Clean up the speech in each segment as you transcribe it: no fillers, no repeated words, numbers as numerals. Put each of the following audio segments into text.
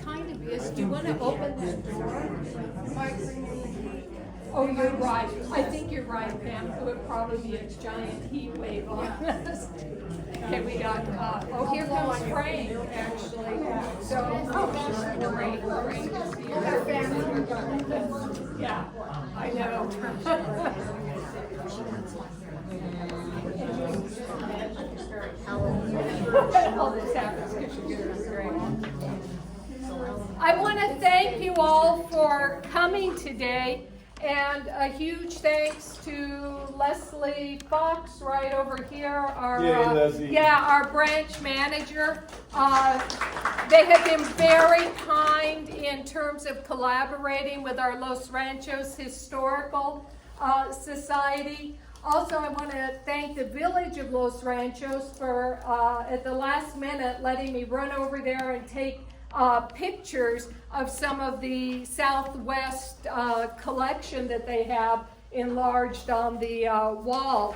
Kind of is. Do you want to open that door? Oh, you're right. I think you're right, Pam. It would probably be a giant heat wave on us. Okay, we got, here comes Frank, actually. So, great. Yeah, I know. All this happens because you're great. I want to thank you all for coming today, and a huge thanks to Leslie Fox right over here, our our branch manager. They have been very kind in terms of collaborating with our Los Ranchos Historical Society. Also, I want to thank the village of Los Ranchos for, at the last minute, letting me run over there and take pictures of some of the Southwest collection that they have enlarged on the wall.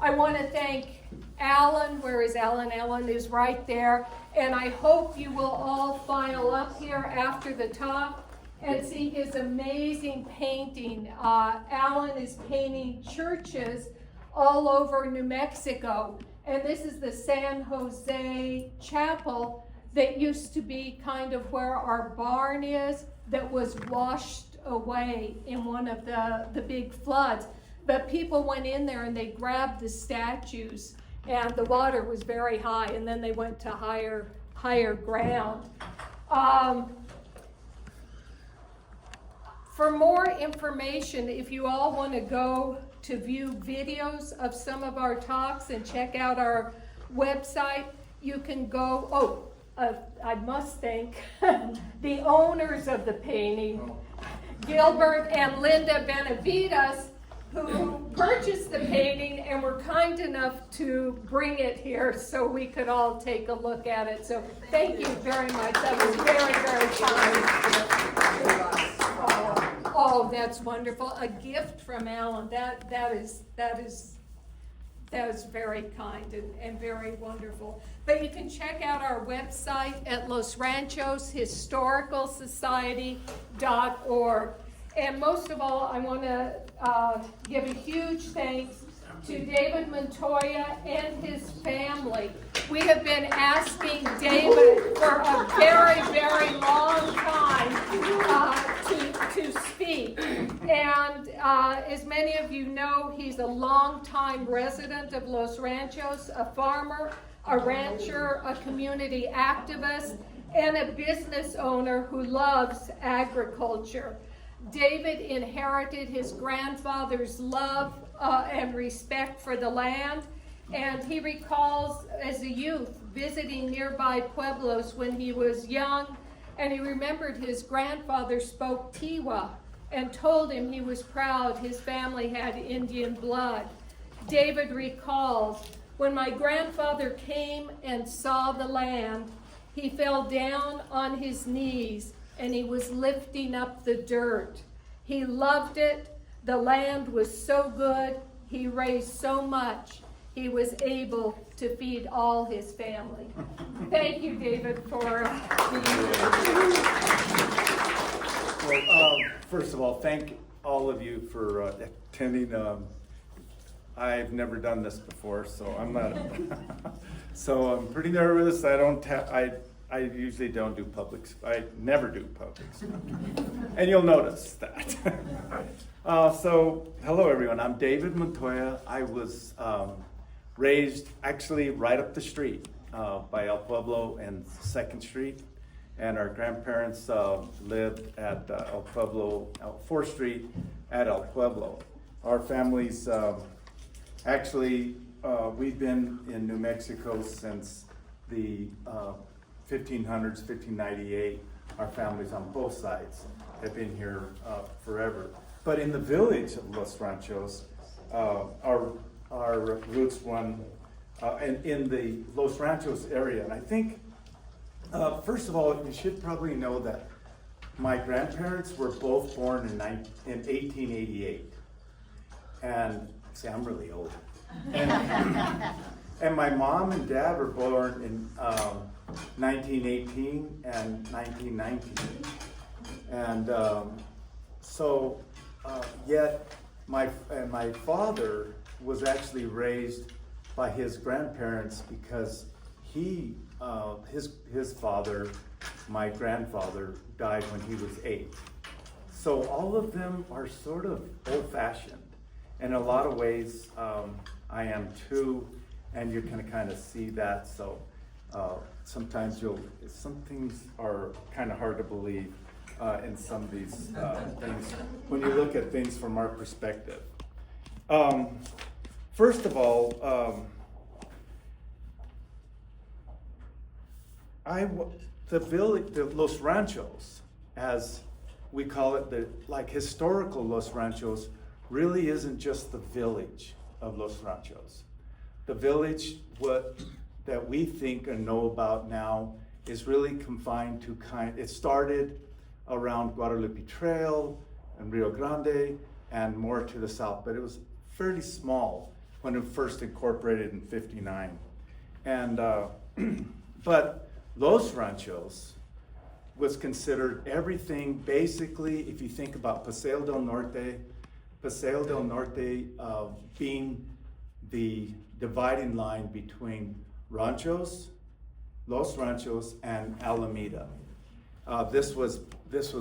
I want to thank Alan. Where is Alan? Alan is right there. And I hope you will all file up here after the talk and see his amazing painting. Alan is painting churches all over New Mexico. And this is the San Jose Chapel that used to be kind of where our barn is, that was washed away in one of the big floods. But people went in there and they grabbed the statues, and the water was very high, and then they went to higher ground. For more information, if you all want to go to view videos of some of our talks and check out our website, you can go, I must thank the owners of the painting, Gilbert and Linda Benavides, who purchased the painting and were kind enough to bring it here so we could all take a look at it. So thank you very much. That was very, very kind. Oh, that's wonderful. A gift from Alan. That is very kind and very wonderful. But you can check out our website at Los Ranchos Historical Society.org. And most of all, I want to give a huge thanks to David Montoya and his family. We have been asking David for a very, very long time to speak. And as many of you know, he's a longtime resident of Los Ranchos, a farmer, a rancher, a community activist, and a business owner who loves agriculture. David inherited his grandfather's love and respect for the land, and he recalls as a youth visiting nearby pueblos when he was young, and he remembered his grandfather spoke Tewa and told him he was proud his family had Indian blood. David recalls, when my grandfather came and saw the land, he fell down on his knees and he was lifting up the dirt. He loved it. The land was so good. He raised so much. He was able to feed all his family. Thank you, David, for being here. Well, first of all, thank all of you for attending. I've never done this before, so I'm not. So I'm pretty nervous. I usually don't do publics. I never do publics, and you'll notice that. So hello everyone. I'm David Montoya. I was raised actually right up the street by El Pueblo and 2nd Street, and our grandparents lived at El Pueblo, 4th Street at El Pueblo. Our families actually we've been in New Mexico since the 1500s, 1598. Our families on both sides have been here forever. But in the village of Los Ranchos, our roots run in the Los Ranchos area. And I think, first of all, you should probably know that my grandparents were both born in 1888. And see, I'm really old. And my mom and dad were born in 1918 and 1919. And yet my father was actually raised by his grandparents because his father, my grandfather, died when he was 8. So all of them are sort of old-fashioned. In a lot of ways, I am too, and you can kind of see that. So sometimes some things are kind of hard to believe in some of these things when you look at things from our perspective. First of all, the village, the Los Ranchos, as we call it, the historical Los Ranchos, really isn't just the village of Los Ranchos. The village, that we think and know about now, is really confined to it started around Guadalupe Trail and Rio Grande and more to the south, but it was fairly small when it first incorporated in '59. And but Los Ranchos was considered everything, basically, if you think about Paseo del Norte being the dividing line between Ranchos, Los Ranchos, and Alameda. This was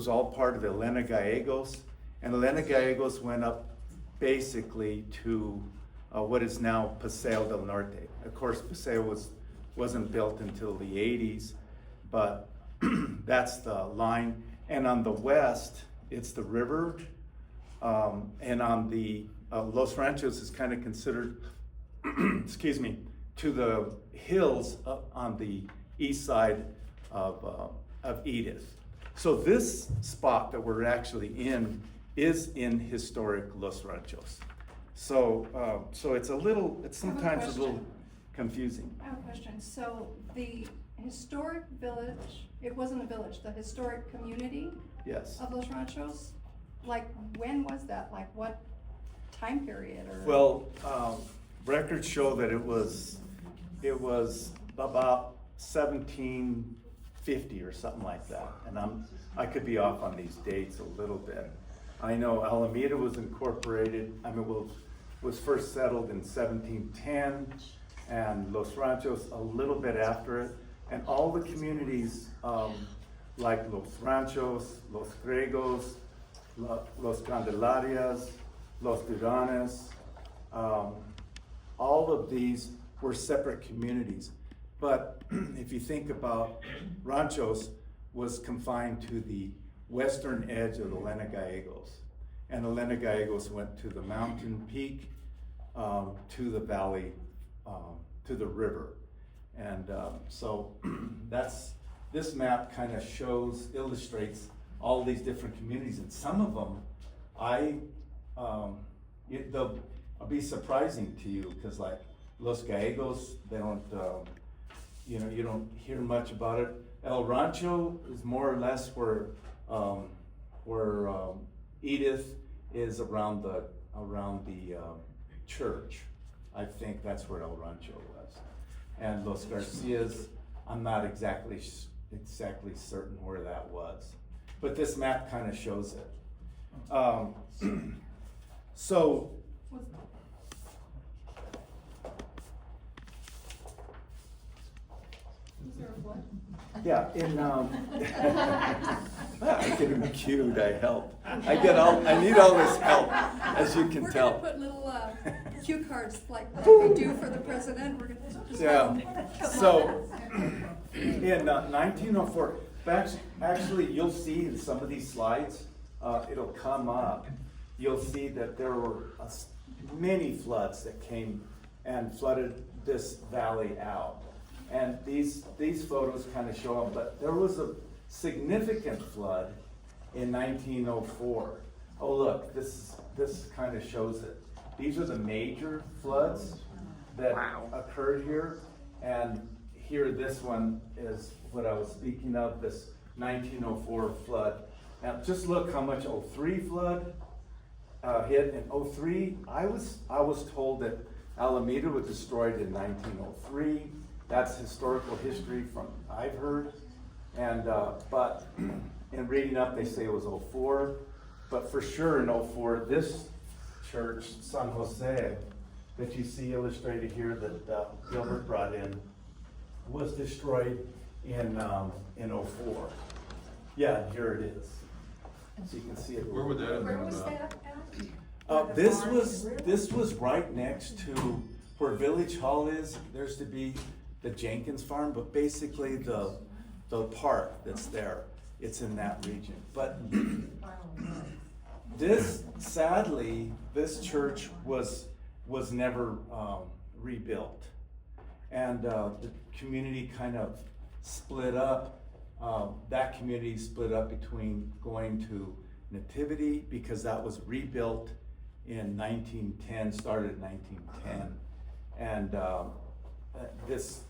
all part of Elena Gallegos, and Elena Gallegos went up basically to what is now Paseo del Norte. Of course, Paseo wasn't built until the 80s, but that's the line. And on the west, it's the river, and on the Los Ranchos is kind of considered, excuse me, to the hills on the east side of Edith. So this spot that we're actually in is in historic Los Ranchos. So it's sometimes a little confusing. I have a question. So the historic village, it wasn't a village, the historic community Yes. of Los Ranchos, like when was that? Like what time period? Or Well, records show that it was about 1750 or something like that. And I could be off on these dates a little bit. I know Alameda was incorporated, was first settled in 1710, and Los Ranchos a little bit after it. And all the communities, like Los Ranchos, Los Gregos, Los Candelarias, Los Duranes, all of these were separate communities. But if you think about Ranchos was confined to the western edge of Elena Gallegos. And Elena Gallegos went to the mountain peak, to the valley, to the river. And so this map kind of illustrates all these different communities. And some of them, they'll be surprising to you, because like Los Gallegos, they don't, you don't hear much about it. El Rancho is more or less where Edith is around the church. I think that's where El Rancho was. And Los Garcias, I'm not exactly certain where that was, but this map kind of shows it. So. was there a flood? Yeah, I'm getting cued, I help. I need all this help, as you can tell. We're gonna put little cue cards like we do for the president. We're gonna just Yeah, so in 1904, actually you'll see in some of these slides, it'll come up. You'll see that there were many floods that came and flooded this valley out. And these photos kind of show them, but there was a significant flood in 1904. Oh look, this kind of shows it. These are the major floods that occurred here, and here this one is what I was speaking of, this 1904 flood. Now just look how much 03 flood hit. In 03, I was told that Alameda was destroyed in 1903. That's historical history from I've heard. And but in reading up, they say it was 04. But for sure in 04, this church, San Jose, that you see illustrated here that Gilbert brought in, was destroyed in 04. Yeah, here it is. So you can see it. Where would that have Where been? was that at? This was right next to where Village Hall is. There's to be the Jenkins Farm, but basically the park that's there, it's in that region. But sadly, this church was never rebuilt. And the community kind of split up. That community split up between going to Nativity, because that was rebuilt in 1910, started in 1910. And this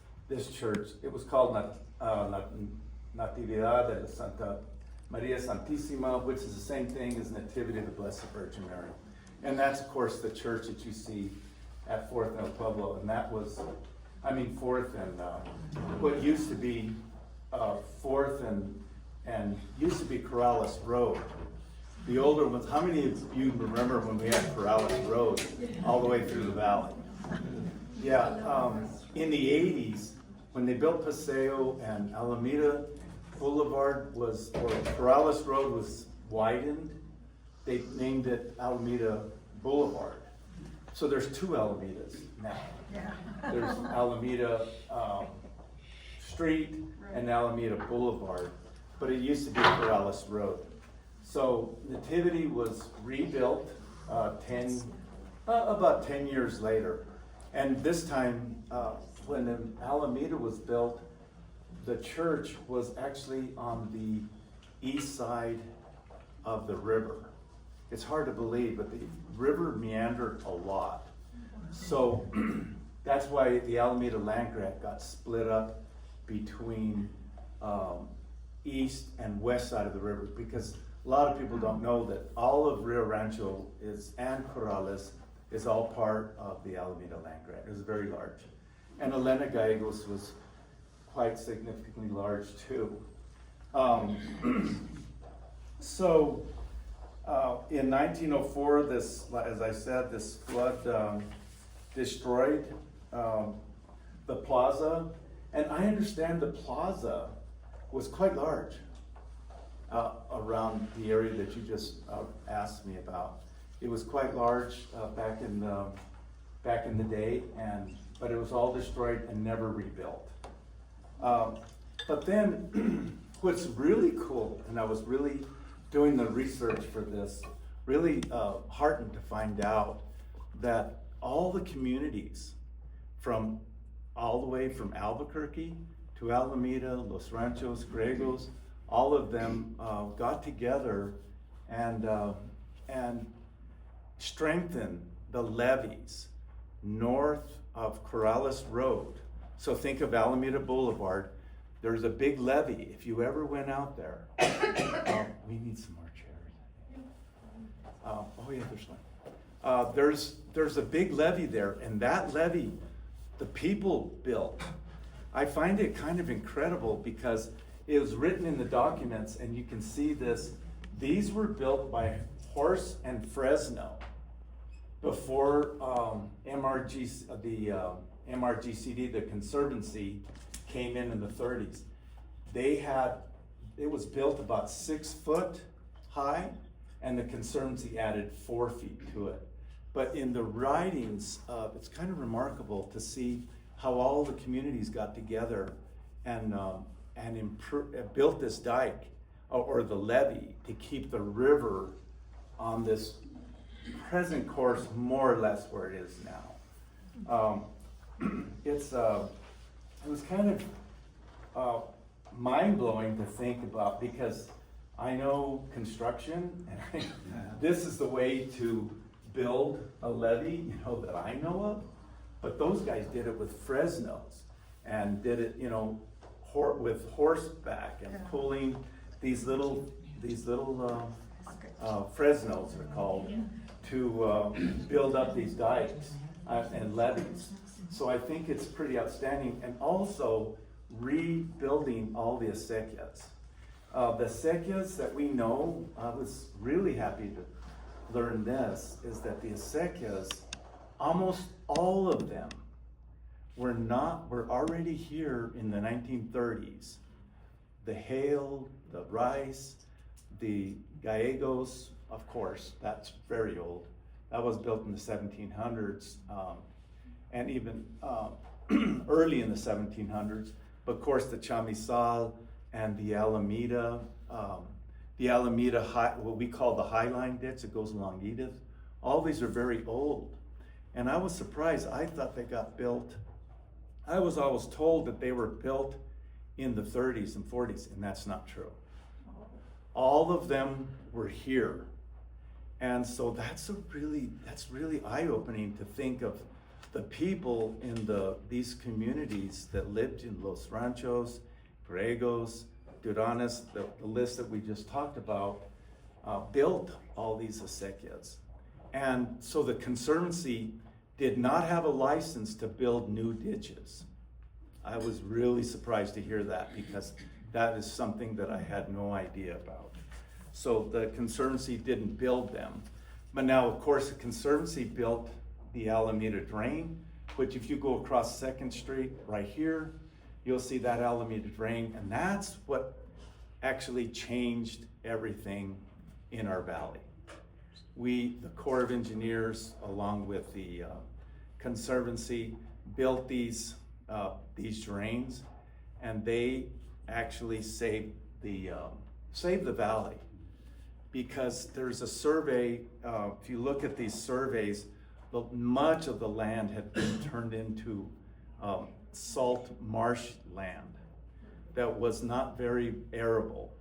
church, it was called Natividad de la Santa Maria Santísima, which is the same thing as Nativity of the Blessed Virgin Mary. And that's, of course, the church that you see at 4th and El Pueblo. And that was, 4th and what used to be 4th and used to be Corrales Road. The older ones, how many of you remember when we had Corrales Road all the way through the valley? Yeah, in the 80s, when they built Paseo and Alameda Boulevard or Corrales Road was widened, they named it Alameda Boulevard. So there's two Alamedas now. There's Alameda Street and Alameda Boulevard, but it used to be Corrales Road. So Nativity was rebuilt about 10 years later. And this time, when the Alameda was built, the church was actually on the east side of the river. It's hard to believe, but the river meandered a lot. So that's why the Alameda land grant got split up between east and west side of the river, because a lot of people don't know that all of Rio Rancho and Corrales is all part of the Alameda land grant. It was very large. And Elena Gallegos was quite significantly large too. So in 1904, this, as I said, this flood destroyed the plaza. And I understand the plaza was quite large around the area that you just asked me about. It was quite large back in the day, but it was all destroyed and never rebuilt. But then, what's really cool, and I was really doing the research for this, really heartened to find out that all the communities from all the way from Albuquerque to Alameda, Los Ranchos, Griegos, all of them got together and strengthened the levees north of Corrales Road. So think of Alameda Boulevard. There's a big levee. If you ever went out there, we need some more chairs. Oh yeah, there's one. There's a big levee there, and that levee, the people built. I find it kind of incredible because it was written in the documents, and you can see this. These were built by Horse and Fresno before MRGCD, the Conservancy, came in the 30s. It was built about 6 foot high, and the Conservancy added 4 feet to it. But in the writings, it's kind of remarkable to see how all the communities got together and built this dike or the levee to keep the river on this present course, more or less where it is now. It was kind of mind-blowing to think about, because I know construction, and this is the way to build a levee, that I know of. But those guys did it with Fresnos and did it, with horseback and pulling these little Fresnos are called, to build up these dikes and levees. So I think it's pretty outstanding, and also rebuilding all the acequias. The acequias that we know, I was really happy to learn this, is that the acequias, almost all of them were already here in the 1930s. The hail, the rice, the gallegos, of course, that's very old. That was built in the 1700s, and even early in the 1700s. But of course, the chamizal and the Alameda, what we call the Highline ditch that goes along Edith, all these are very old. And I was surprised. I thought they got built. I was always told that they were built in the 30s and 40s, and that's not true. All of them were here. And so that's really eye-opening to think of the people in these communities that lived in Los Ranchos, Griegos, Duranes, the list that we just talked about, built all these acequias. And so the Conservancy did not have a license to build new ditches. I was really surprised to hear that, because that is something that I had no idea about. So the Conservancy didn't build them. But now, of course, the Conservancy built the Alameda Drain, which if you go across 2nd Street right here, you'll see that Alameda Drain, and that's what actually changed everything in our valley. The Corps of Engineers, along with the Conservancy, built these drains, and they actually saved the valley. Because there's a survey, if you look at these surveys, much of the land had been turned into salt marsh land that was not very arable.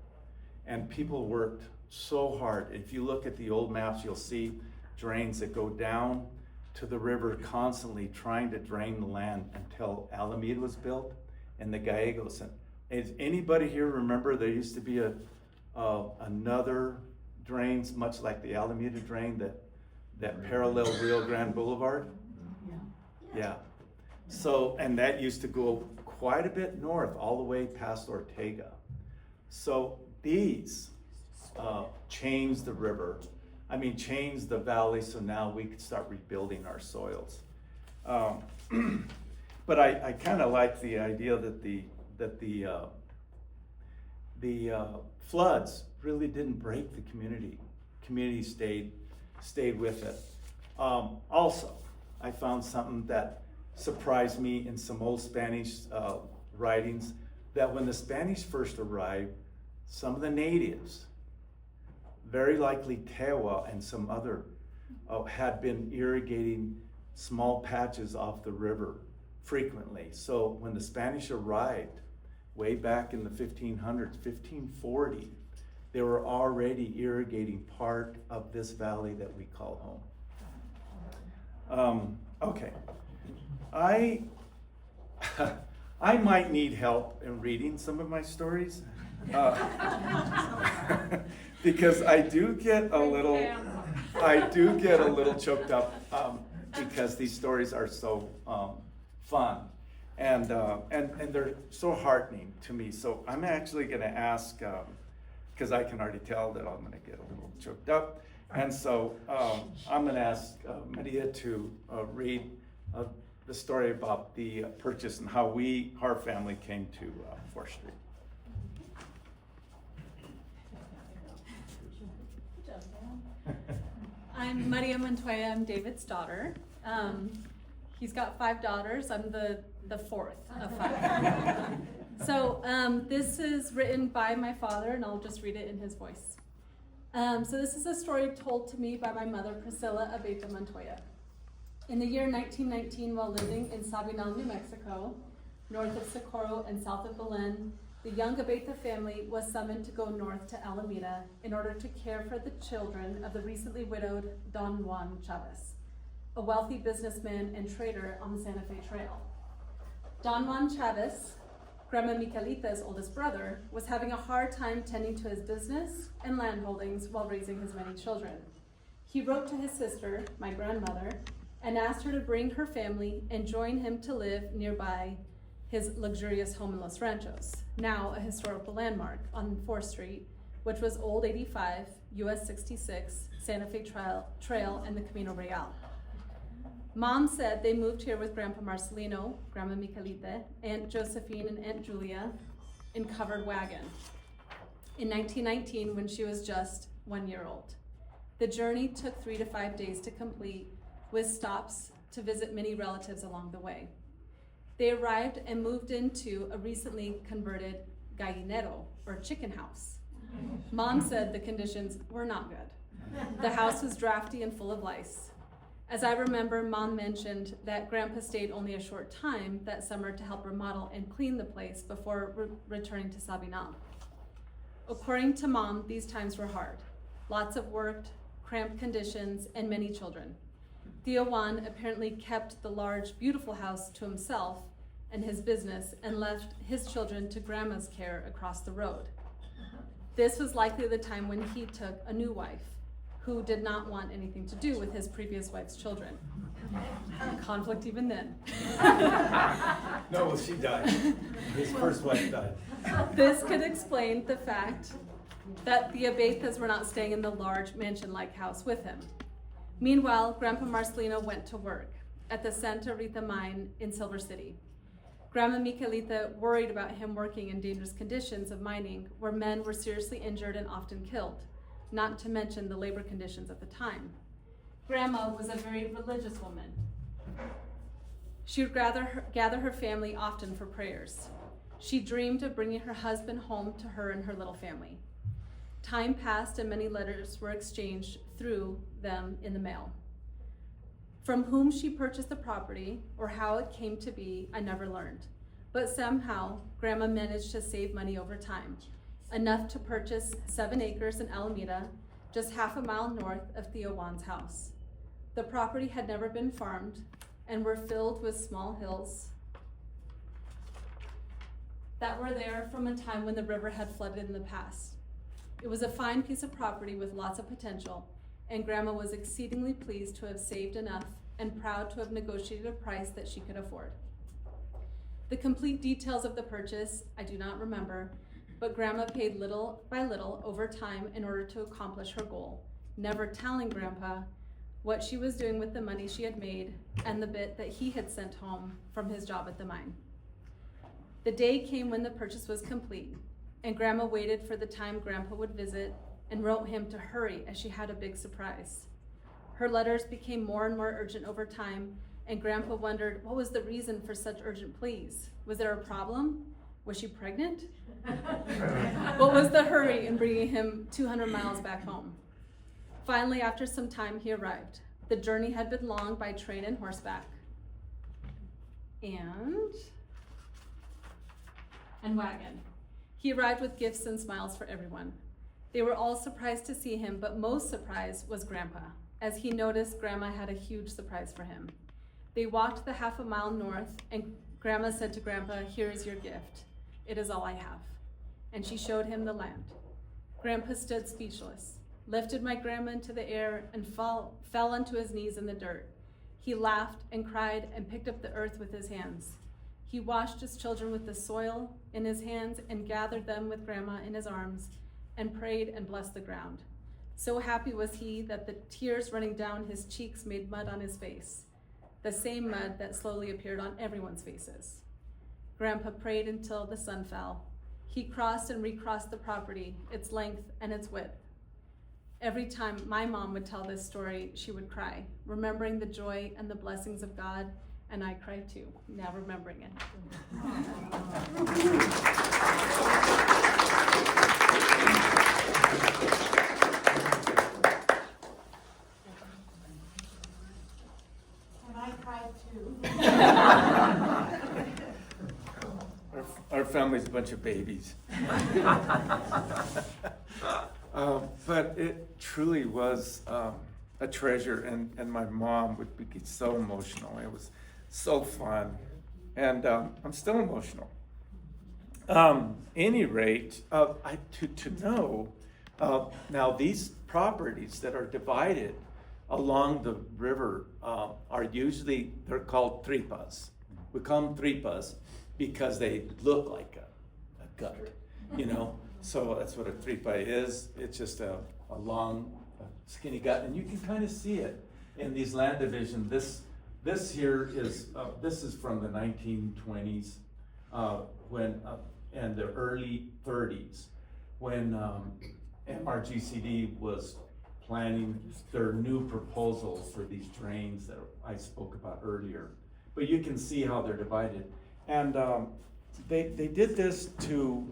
And people worked so hard. If you look at the old maps, you'll see drains that go down to the river, constantly trying to drain the land until Alameda was built and the Gallegos. And does anybody here remember there used to be another drains, much like the Alameda drain, that paralleled Rio Grande Boulevard? Yeah. So, and that used to go quite a bit north, all the way past Ortega. So these changed the river. Changed the valley, so now we could start rebuilding our soils. But I kind of like the idea that the floods really didn't break the community. Community stayed with it. Also, I found something that surprised me in some old Spanish writings, that when the Spanish first arrived, some of the natives, very likely Tewa and some other, had been irrigating small patches off the river frequently. So when the Spanish arrived, way back in the 1500s, 1540, they were already irrigating part of this valley that we call home. Okay, I might need help in reading some of my stories, because I do get a little choked up, because these stories are so fun, and they're so heartening to me. So I'm actually going to ask, because I can already tell that I'm going to get a little choked up, and so I'm going to ask Maria to read the story about the purchase and how our family came to 4th Street. I'm Maria Montoya. I'm David's daughter. He's got 5 daughters. I'm the 4th of 5. So this is written by my father, and I'll just read it in his voice. So this is a story told to me by my mother, Priscilla Abeta Montoya. In the year 1919, while living in Sabinal, New Mexico, north of Socorro and south of Belen, the young Abeta family was summoned to go north to Alameda in order to care for the children of the recently widowed Don Juan Chavez, a wealthy businessman and trader on the Santa Fe Trail. Don Juan Chavez, Grandma Michelita's oldest brother, was having a hard time tending to his business and land holdings while raising his many children. He wrote to his sister, my grandmother, and asked her to bring her family and join him to live nearby his luxurious home in Los Ranchos, now a historical landmark on 4th Street, which was Old 85, US 66, Santa Fe Trail, and the Camino Real. Mom said they moved here with Grandpa Marcelino, Grandma Michelita, Aunt Josephine, and Aunt Julia in covered wagon in 1919 when she was just 1 year old. The journey took 3 to 5 days to complete, with stops to visit many relatives along the way. They arrived and moved into a recently converted gallinero, or chicken house. Mom said the conditions were not good. The house was drafty and full of lice. As I remember, Mom mentioned that Grandpa stayed only a short time that summer to help remodel and clean the place before returning to Sabinal. According to Mom, these times were hard. Lots of work, cramped conditions, and many children. Tewa apparently kept the large, beautiful house to himself and his business and left his children to Grandma's care across the road. This was likely the time when he took a new wife who did not want anything to do with his previous wife's children. Conflict even then. No, well, she died. His first wife died. This could explain the fact that the Abetas were not staying in the large mansion-like house with him. Meanwhile, Grandpa Marcelino went to work at the Santa Rita mine in Silver City. Grandma Michelita worried about him working in dangerous conditions of mining where men were seriously injured and often killed, not to mention the labor conditions at the time. Grandma was a very religious woman. She would gather her family often for prayers. She dreamed of bringing her husband home to her and her little family. Time passed and many letters were exchanged through them in the mail. From whom she purchased the property or how it came to be, I never learned. But somehow, Grandma managed to save money over time, enough to purchase 7 acres in Alameda, just half a mile north of Tewa's house. The property had never been farmed and were filled with small hills that were there from a time when the river had flooded in the past. It was a fine piece of property with lots of potential, and Grandma was exceedingly pleased to have saved enough and proud to have negotiated a price that she could afford. The complete details of the purchase I do not remember, but Grandma paid little by little over time in order to accomplish her goal, never telling Grandpa what she was doing with the money she had made and the bit that he had sent home from his job at the mine. The day came when the purchase was complete, and Grandma waited for the time Grandpa would visit and wrote him to hurry as she had a big surprise. Her letters became more and more urgent over time, and Grandpa wondered what was the reason for such urgent pleas. Was there a problem? Was she pregnant? What was the hurry in bringing him 200 miles back home? Finally, after some time, he arrived. The journey had been long by train and horseback. And wagon. He arrived with gifts and smiles for everyone. They were all surprised to see him, but most surprised was Grandpa, as he noticed Grandma had a huge surprise for him. They walked the half a mile north, and Grandma said to Grandpa, "Here is your gift. It is all I have." And she showed him the land. Grandpa stood speechless, lifted my grandma into the air, and fell onto his knees in the dirt. He laughed and cried and picked up the earth with his hands. He washed his children with the soil in his hands and gathered them with Grandma in his arms and prayed and blessed the ground. So happy was he that the tears running down his cheeks made mud on his face, the same mud that slowly appeared on everyone's faces. Grandpa prayed until the sun fell. He crossed and recrossed the property, its length and its width. Every time my mom would tell this story, she would cry, remembering the joy and the blessings of God, and I cried too, now remembering it. And I cried too. Our family's a bunch of babies. But it truly was a treasure, and my mom would be so emotional. It was so fun, and I'm still emotional. Any rate, to know now these properties that are divided along the river are usually, they're called tripas. We call them tripas because they look like a gut, you know? So that's what a tripa is. It's just a long, skinny gut, and you can kind of see it in these land divisions. This here is, this is from the 1920s when, and the early 30s when MRGCD was planning their new proposals for these drains that I spoke about earlier. But you can see how they're divided. And they did this to,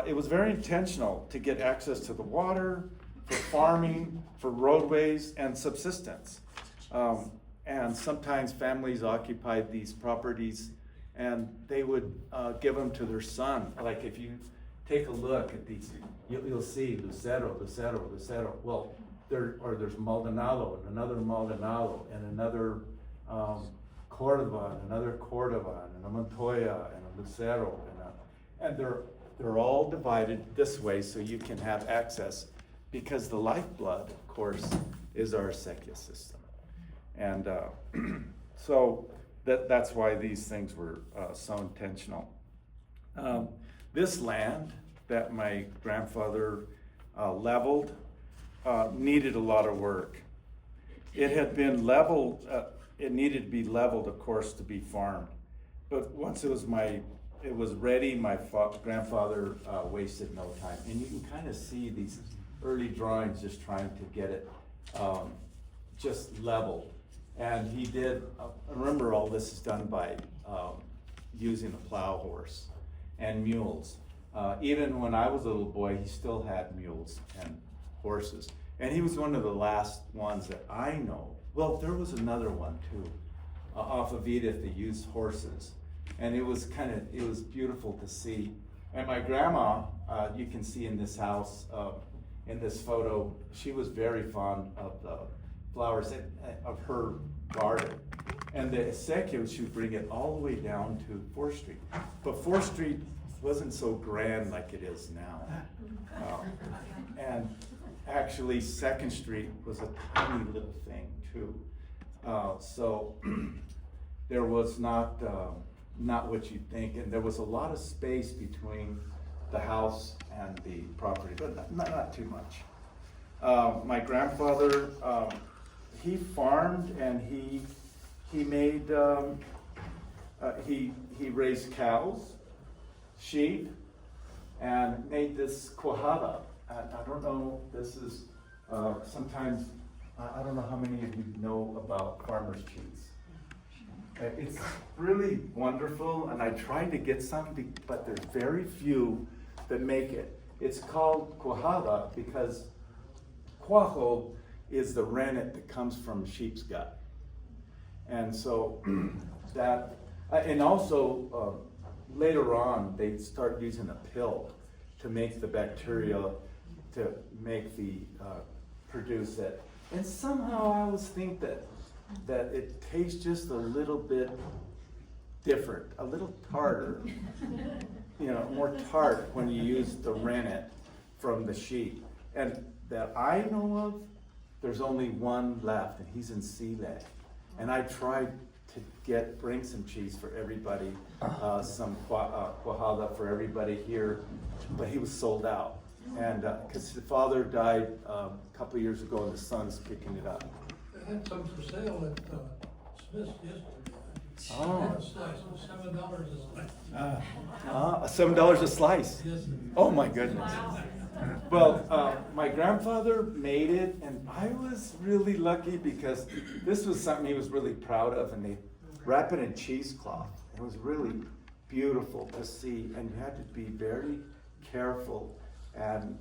it was very intentional to get access to the water, for farming, for roadways, and subsistence. And sometimes families occupied these properties and they would give them to their son. Like if you take a look at these, you'll see Lucero, Lucero, Lucero. Well, there's Maldonado and another Maldonado and another Cordova and another Cordova and a Montoya and a Lucero and they're all divided this way so you can have access, because the lifeblood, of course, is our Acequias system. And so that's why these things were so intentional. This land that my grandfather leveled needed a lot of work. It had been leveled, it needed to be leveled, of course, to be farmed. But once it was ready, my grandfather wasted no time. And you can kind of see these early drawings just trying to get it just leveled. And he did, remember all this is done by using a plow horse and mules. Even when I was a little boy, he still had mules and horses. And he was one of the last ones that I know. Well, there was another one too, off of Edith that used horses. And it was beautiful to see. And my grandma, you can see in this house, in this photo, she was very fond of the flowers of her garden. And the Acequias, she would bring it all the way down to 4th Street. But 4th Street wasn't so grand like it is now. And actually 2nd Street was a tiny little thing too. So there was not what you'd think, and there was a lot of space between the house and the property, but not too much. My grandfather, he farmed and he made, he raised cows, sheep, and made this cuajada. I don't know, this is, sometimes, I don't know how many of you know about farmer's cheese. It's really wonderful, and I tried to get some, but there's very few that make it. It's called cuajada because cuajo is the rennet that comes from sheep's gut. And so that, and also later on, they start using a pill to make the bacteria, to make the, produce it. And somehow I always think that it tastes just a little bit different, a little tartar, more tart when you use the rennet from the sheep. And that I know of, there's only one left, and he's in Chile. And I tried to bring some cheese for everybody, some cuajada for everybody here, but he was sold out. And because his father died a couple of years ago, and the son's picking it up. I had some for sale at Smith's yesterday. Oh. A slice was $7 a slice. $7 a slice. Yes. Oh my goodness. Well, my grandfather made it, and I was really lucky because this was something he was really proud of, and they wrap it in cheesecloth. It was really beautiful to see, and you had to be very careful. And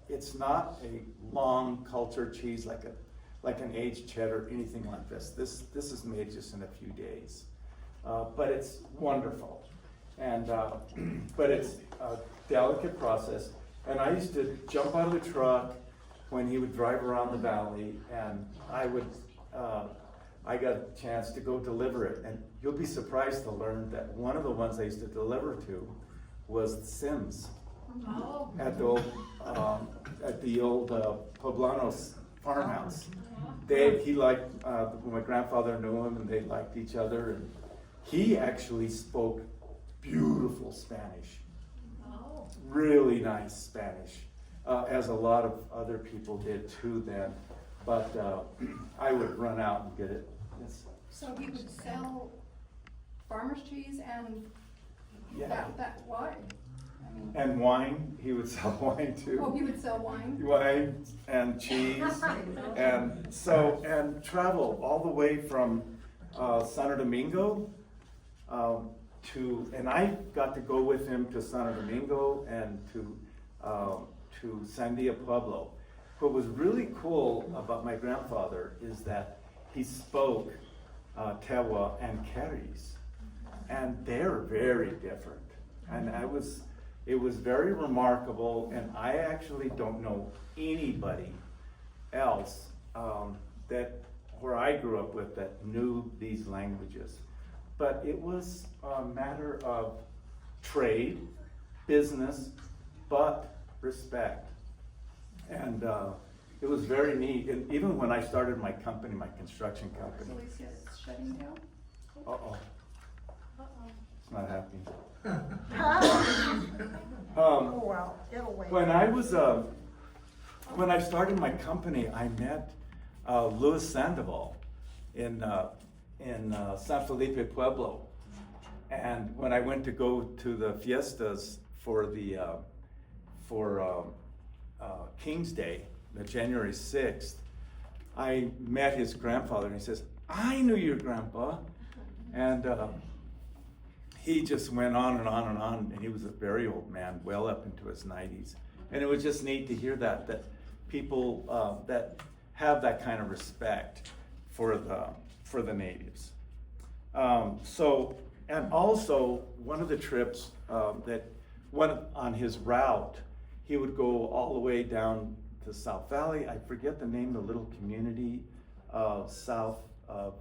it's not a long cultured cheese like an aged cheddar, anything like this. This is made just in a few days, but it's wonderful. And but it's a delicate process. And I used to jump out of the truck when he would drive around the valley, and I got a chance to go deliver it. And you'll be surprised to learn that one of the ones I used to deliver to was Sims. At the old Poblanos farmhouse. he liked, my grandfather knew him and they liked each other, and he actually spoke beautiful Spanish. Really nice Spanish, as a lot of other people did too then, but I would run out and get it. Yes. So he would sell farmer's cheese and Yeah. that wine? I mean, And wine, he would sell wine too. oh, he would sell wine? Wine and cheese, and travel all the way from Santo Domingo and I got to go with him to Santo Domingo and to Sandia Pueblo. What was really cool about my grandfather is that he spoke Tewa and Keres, and they're very different. And it was very remarkable, and I actually don't know anybody else where I grew up with that knew these languages. But it was a matter of trade, business, but respect. And it was very neat. And even when I started my company, my construction company, Alicia is shutting down? it's not happening. Oh, well, it'll wait. When I started my company, I met Luis Sandoval in San Felipe Pueblo, and when I went to go to the fiestas for King's Day, the January 6th, I met his grandfather, and he says, "I knew your grandpa," and he just went on and on and on, and he was a very old man, well up into his 90s, and it was just neat to hear that people that have that kind of respect for the natives. And also one of the trips on his route, he would go all the way down to South Valley. I forget the name of the little community south of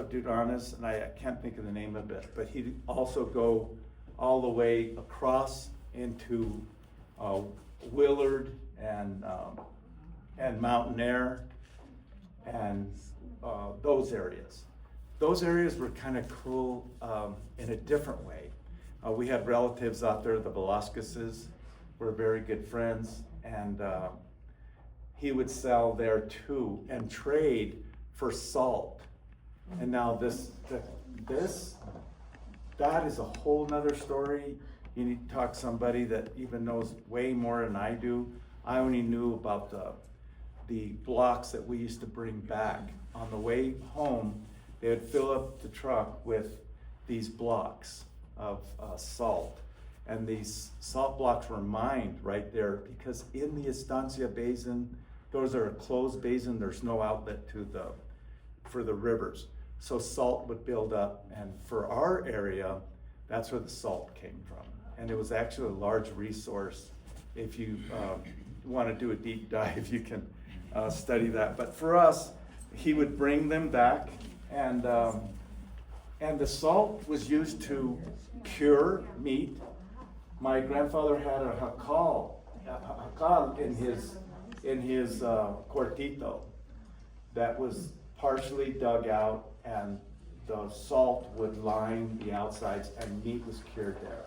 Dudarnes, and I can't think of the name of it. But he'd also go all the way across into Willard and Mountain Air and those areas. Those areas were kind of cool in a different way. We had relatives out there, the Velasquezes were very good friends, and he would sell there too and trade for salt. And now that is a whole nother story. You need to talk to somebody that even knows way more than I do. I only knew about the blocks that we used to bring back. On the way home, they would fill up the truck with these blocks of salt. And these salt blocks were mined right there because in the Estancia Basin, those are a closed basin, there's no outlet for the rivers. So salt would build up, and for our area, that's where the salt came from. And it was actually a large resource. If you want to do a deep dive, you can study that. But for us, he would bring them back, and the salt was used to cure meat. My grandfather had a jacal in his cortito that was partially dug out, and the salt would line the outsides, and meat was cured there.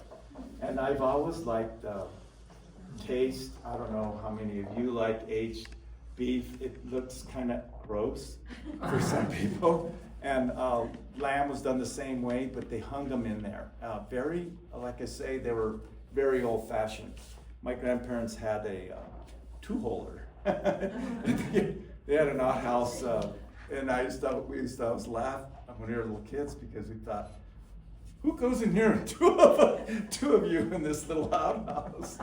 And I've always liked taste. I don't know how many of you like aged beef. It looks kind of gross for some people. And lamb was done the same way, but they hung them in there. Very, like I say, they were very old-fashioned. My grandparents had a two-holder. They had an outhouse, and we used to always laugh when we were little kids because we thought, who goes in here? Two of you in this little outhouse.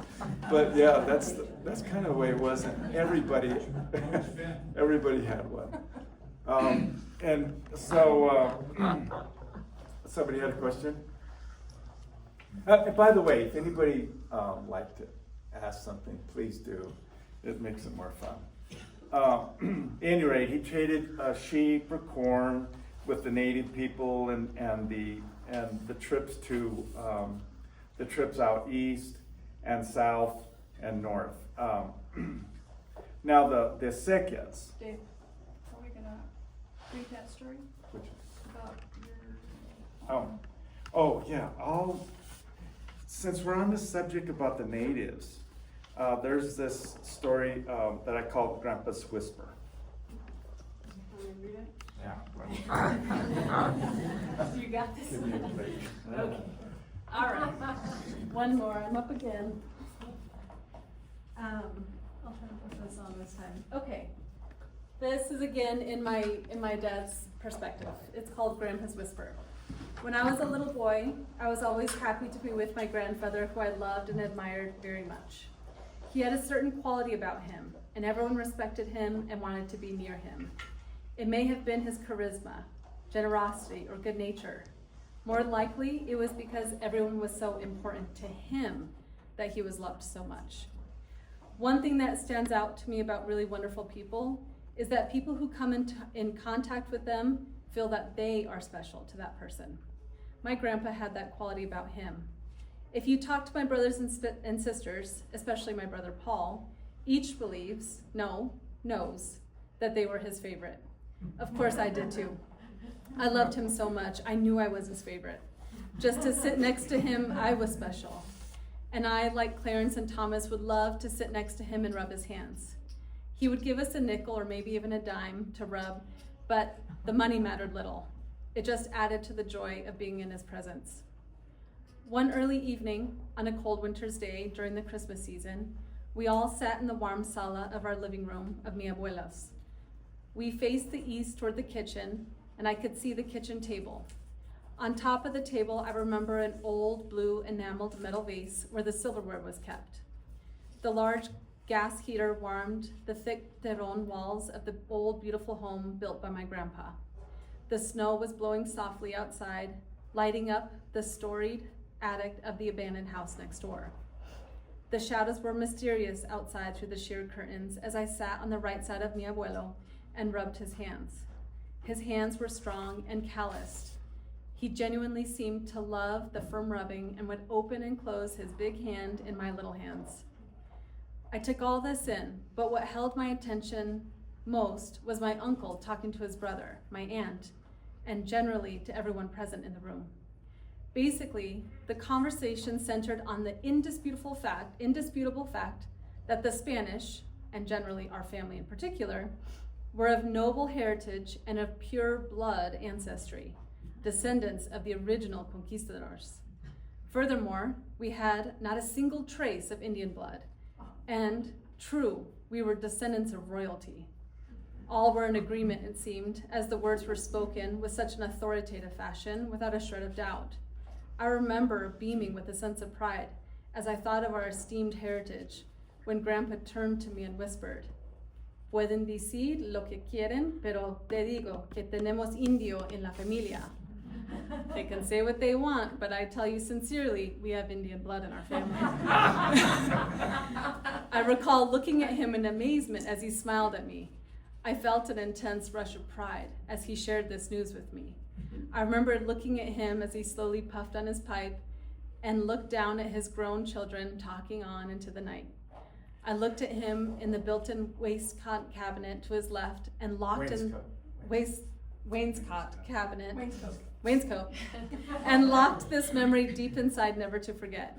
But yeah, that's kind of the way it was, and everybody had one. And so somebody had a question. By the way, if anybody like to ask something, please do. It makes it more fun. At any rate, he traded sheep for corn with the native people, and the trips to the trips out east and south and north. Now the Acequias, Dave, are we gonna read that story which, about your? yeah, since we're on the subject about the natives, there's this story that I call Grandpa's Whisper. Can we read it? Yeah. You got this. Give me a break. Okay. All right. One more. I'm up again. I'll try to put this on this time. Okay. This is again in my dad's perspective. It's called Grandpa's Whisper. When I was a little boy, I was always happy to be with my grandfather, who I loved and admired very much. He had a certain quality about him, and everyone respected him and wanted to be near him. It may have been his charisma, generosity, or good nature. More likely, it was because everyone was so important to him that he was loved so much. One thing that stands out to me about really wonderful people is that people who come in contact with them feel that they are special to that person. My grandpa had that quality about him. If you talk to my brothers and sisters, especially my brother Paul, each knows that they were his favorite. Of course I did too. I loved him so much, I knew I was his favorite. Just to sit next to him, I was special. And I, like Clarence and Thomas, would love to sit next to him and rub his hands. He would give us a nickel or maybe even a dime to rub, but the money mattered little. It just added to the joy of being in his presence. One early evening, on a cold winter's day during the Christmas season, we all sat in the warm sala of our living room of mi abuela's. We faced the east toward the kitchen, and I could see the kitchen table. On top of the table, I remember an old blue enameled metal vase where the silverware was kept. The large gas heater warmed the thick terron walls of the old beautiful home built by my grandpa. The snow was blowing softly outside, lighting up the storied attic of the abandoned house next door. The shadows were mysterious outside through the sheer curtains as I sat on the right side of mi abuelo and rubbed his hands. His hands were strong and calloused. He genuinely seemed to love the firm rubbing and would open and close his big hand in my little hands. I took all this in, but what held my attention most was my uncle talking to his brother, my aunt, and generally to everyone present in the room. Basically, the conversation centered on the indisputable fact that the Spanish, and generally our family in particular, were of noble heritage and of pure blood ancestry, descendants of the original conquistadors. Furthermore, we had not a single trace of Indian blood, and true, we were descendants of royalty. All were in agreement, it seemed, as the words were spoken with such an authoritative fashion, without a shred of doubt. I remember beaming with a sense of pride as I thought of our esteemed heritage, when Grandpa turned to me and whispered, "Pueden decir lo que quieren, pero te digo que tenemos indio en la familia." They can say what they want, but I tell you sincerely, we have Indian blood in our family. I recall looking at him in amazement as he smiled at me. I felt an intense rush of pride as he shared this news with me. I remember looking at him as he slowly puffed on his pipe and looked down at his grown children talking on into the night. I looked at him in the built-in waistcoat cabinet to his left and locked wainscot and locked this memory deep inside, never to forget.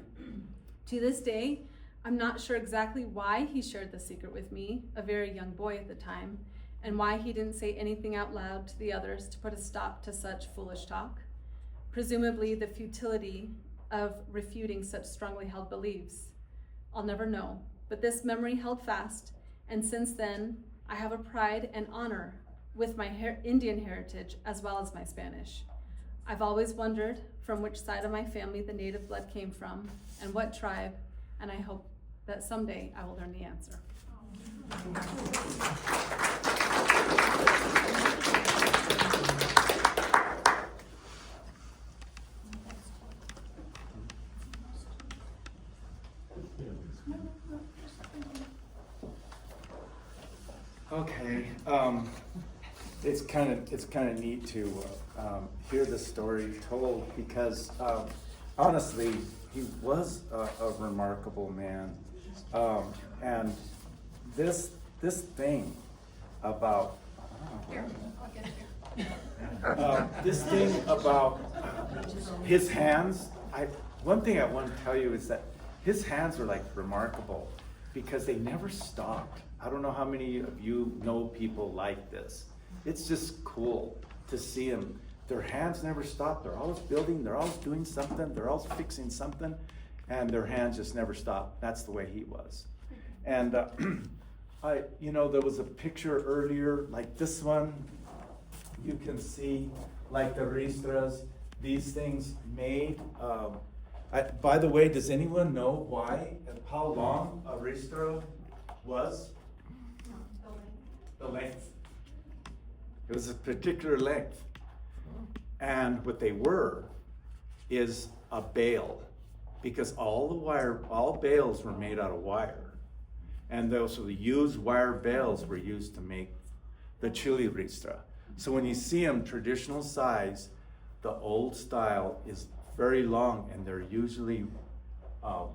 To this day, I'm not sure exactly why he shared the secret with me, a very young boy at the time, and why he didn't say anything out loud to the others to put a stop to such foolish talk. Presumably the futility of refuting such strongly held beliefs. I'll never know, but this memory held fast, and since then, I have a pride and honor with my Indian heritage as well as my Spanish. I've always wondered from which side of my family the native blood came from and what tribe, and I hope that someday I will learn the answer. Okay, it's kind of neat to hear the story told because honestly, he was a remarkable man, and this this thing about, Here, I'll get you. this thing about his hands, one thing I want to tell you is that his hands are like remarkable because they never stopped. I don't know how many of you know people like this. It's just cool to see them. Their hands never stop. They're always building, they're always doing something, they're always fixing something, and their hands just never stop. That's the way he was. And there was a picture earlier, like this one. You can see, like the ristras, these things made. By the way, does anyone know how long a ristra was? The length. It was a particular length. And what they were is a bale, because all bales were made out of wire. And those used wire bales were used to make the chili ristra. So when you see them traditional size, the old style is very long, and they're usually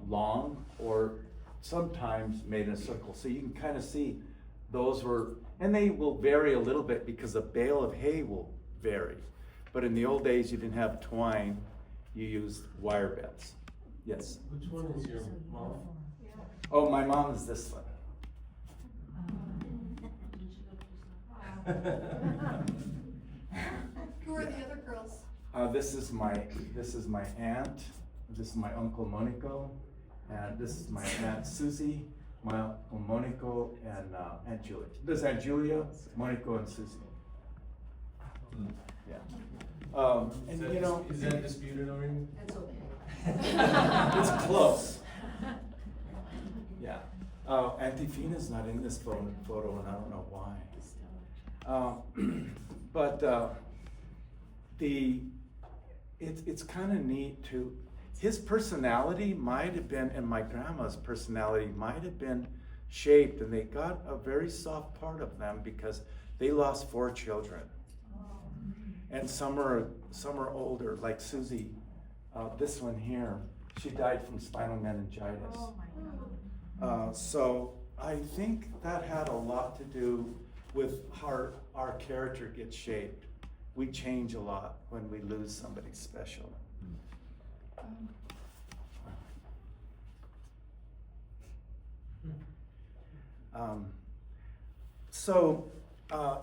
long or sometimes made in a circle. So you can kind of see those were, and they will vary a little bit because a bale of hay will vary. But in the old days, you didn't have twine, you used wire bales. Yes? Which one is your mom? Oh, my mom is this one. Who are the other girls? This is my aunt. This is my uncle Monico, and this is my aunt Susie, my uncle Monico, and Aunt Julia. This is Aunt Julia, Monico, and Susie. Yeah. Is that disputed already? It's close. Yeah. Auntie Fina's not in this photo, and I don't know why. It's kind of neat to, his personality might have been, and my grandma's personality might have been shaped, and they got a very soft part of them because they lost 4 children. And some are older, like Susie, this one here, she died from spinal meningitis. Oh my God. So I think that had a lot to do with how our character gets shaped. We change a lot when we lose somebody special.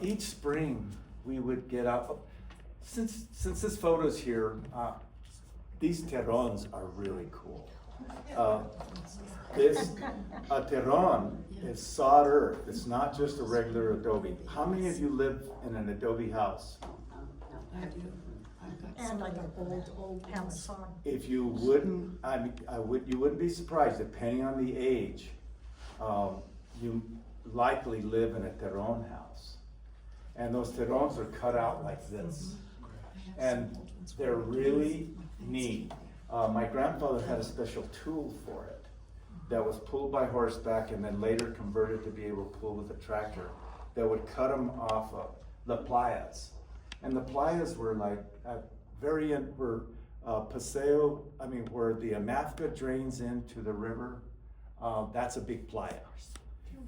Each spring we would get up. Since this photo's here, these terrons are really cool. This terron is sawed earth. It's not just a regular adobe. How many of you live in an adobe house? I do. And like an old house. If you wouldn't, you wouldn't be surprised, depending on the age, you likely live in a terron house. And those terrons are cut out like this. And they're really neat. My grandfather had a special tool for it that was pulled by horseback and then later converted to be able to pull with a tractor that would cut them off of the playas. And the playas were like where the Amafka drains into the river, that's a big playa.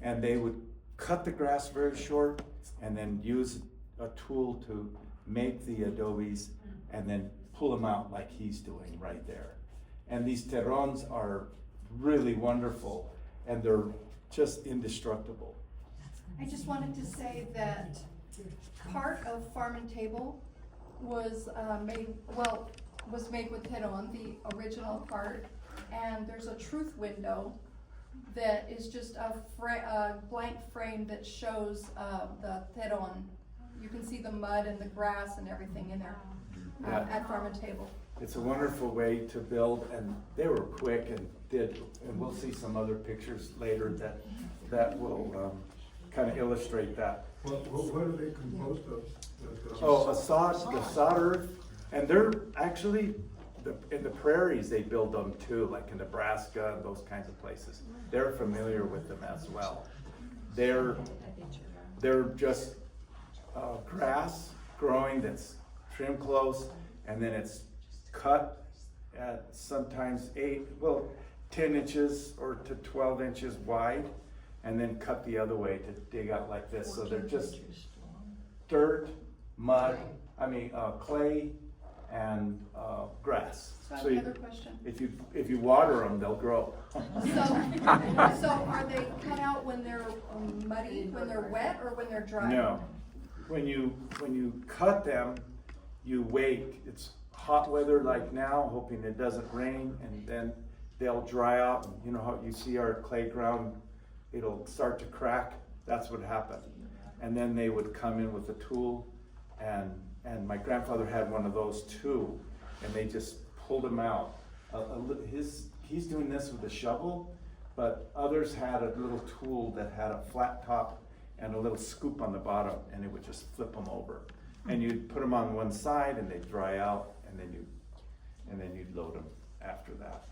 And they would cut the grass very short and then use a tool to make the adobes and then pull them out like he's doing right there. And these terrons are really wonderful, and they're just indestructible. I just wanted to say that part of Farm and Table was made with Teron, the original part, and there's a truth window that is just a blank frame that shows the Teron. You can see the mud and the grass and everything in there at Farm and Table. It's a wonderful way to build, and they were quick and we'll see some other pictures later that will kind of illustrate that. What are they composed of? The sod earth, and they're actually, in the prairies they build them too, like in Nebraska and those kinds of places. They're familiar with them as well. They're just grass growing that's trimmed close, and then it's cut at sometimes 10 inches or to 12 inches wide, and then cut the other way to dig out like this. So they're just dirt, mud, clay, and grass. So I have So another question. if you water them, they'll grow. So are they cut out when they're muddy, when they're wet, or when they're dry? No, when you cut them, you wait. It's hot weather like now, hoping it doesn't rain, and then they'll dry out. You know how you see our clay ground, it'll start to crack. That's what happened. And then they would come in with a tool, and my grandfather had one of those too, and they just pulled them out. He's doing this with a shovel, but others had a little tool that had a flat top and a little scoop on the bottom, and it would just flip them over. And you'd put them on one side, and they'd dry out, and then you'd load them after that.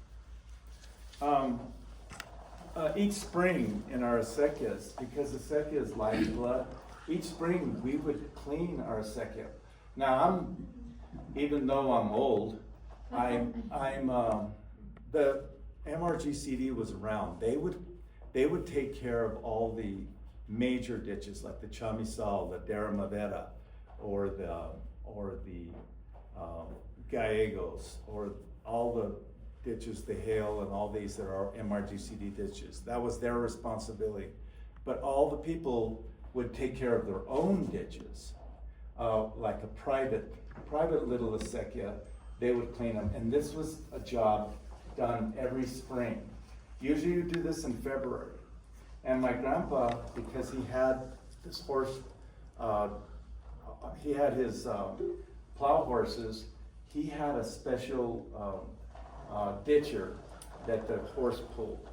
Each spring in our acequias, because acequia is lifeblood, each spring we would clean our acequia. Now even though I'm old, the MRGCD was around. They would take care of all the major ditches like the Chamisal, the Daramaveta, or the Gallegos, or all the ditches, the Hale, and all these that are MRGCD ditches. That was their responsibility. But all the people would take care of their own ditches, like a private little acequia. They would clean them, and this was a job done every spring. Usually you do this in February. And my grandpa, because he had this horse, he had his plow horses, he had a special ditcher that the horse pulled.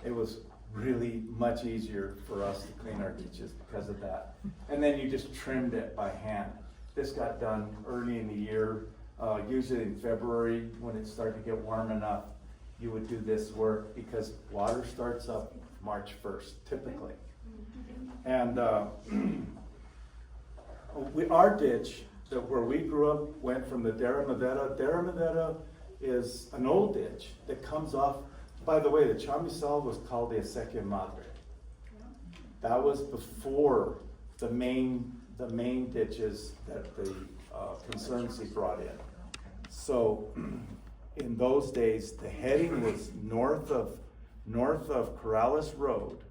It was really much easier for us to clean our ditches because of that. And then you just trimmed it by hand. This got done early in the year, usually in February when it started to get warm enough. You would do this work because water starts up March 1st, typically. And our ditch, where we grew up, went from the Daramaveta. Daramaveta is an old ditch that comes off. By the way, the Chamisal was called the Acequia Madre. That was before the main ditches that the Conservancy brought in. So in those days, the heading was north of Corrales Road,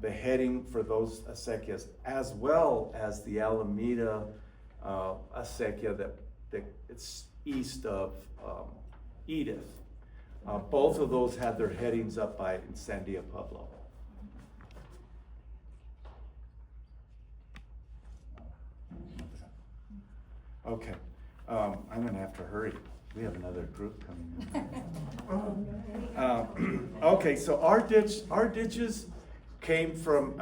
the heading for those acequias, as well as the Alameda acequia that it's east of Edith. Both of those had their headings up by Sandia Pueblo. Okay, I'm gonna have to hurry. We have another group coming in. Okay, so our ditches came from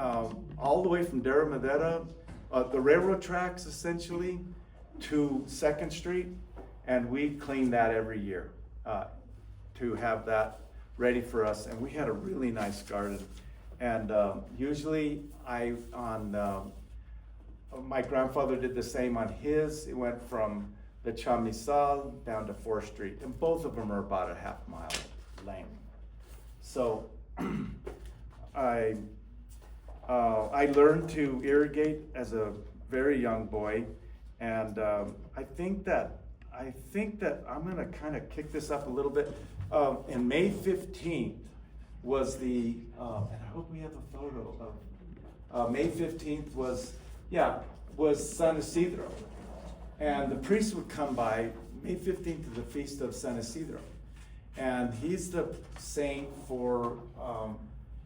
all the way from Daramaveta, the railroad tracks essentially, to 2nd Street, and we clean that every year to have that ready for us. And we had a really nice garden, and usually my grandfather did the same on his. It went from the Chamisal down to 4th Street, and both of them are about a half-mile length. So I learned to irrigate as a very young boy, and I think that I'm gonna kind of kick this up a little bit. And May 15th was and I hope we have a photo of May 15th was San Isidro. And the priest would come by. May 15th is the feast of San Isidro. And he's the saint for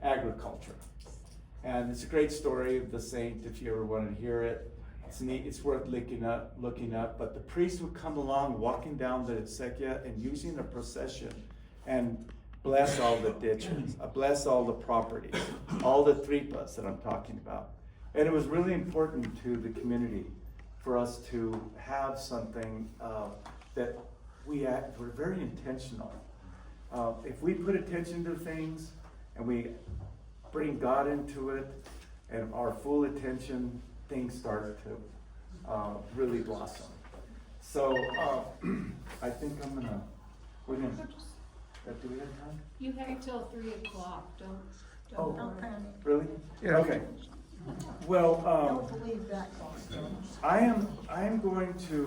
agriculture. And it's a great story of the saint if you ever want to hear it. It's neat, it's worth looking up. But the priest would come along walking down the acequia and using a procession and bless all the ditches, bless all the properties, all the tripas that I'm talking about. And it was really important to the community for us to have something that we're very intentional. If we put attention to things and we bring God into it and our full attention, things start to really blossom. So I think we're gonna, do we have time? You have till 3 o'clock, don't Oh, I'll panic. really? Yeah. Okay. Well, Don't believe that. I am going to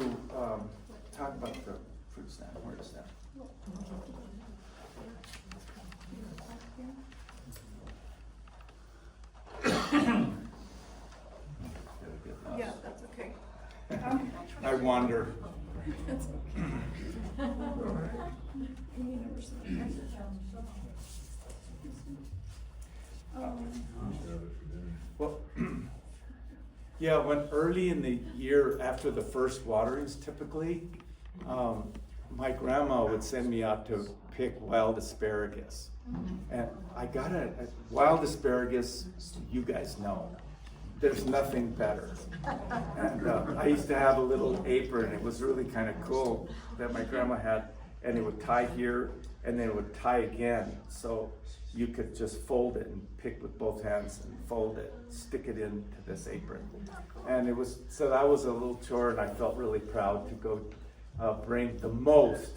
talk about the fruit stand. Where is that? Yeah, that's okay. I wander. Well, yeah, when early in the year after the first waterings typically, my grandma would send me out to pick wild asparagus. And I got a wild asparagus, you guys know, there's nothing better. And I used to have a little apron, it was really kind of cool that my grandma had, and it would tie here and then it would tie again. So you could just fold it and pick with both hands and fold it, stick it into this apron. And it was, so that was a little chore, and I felt really proud to go bring the most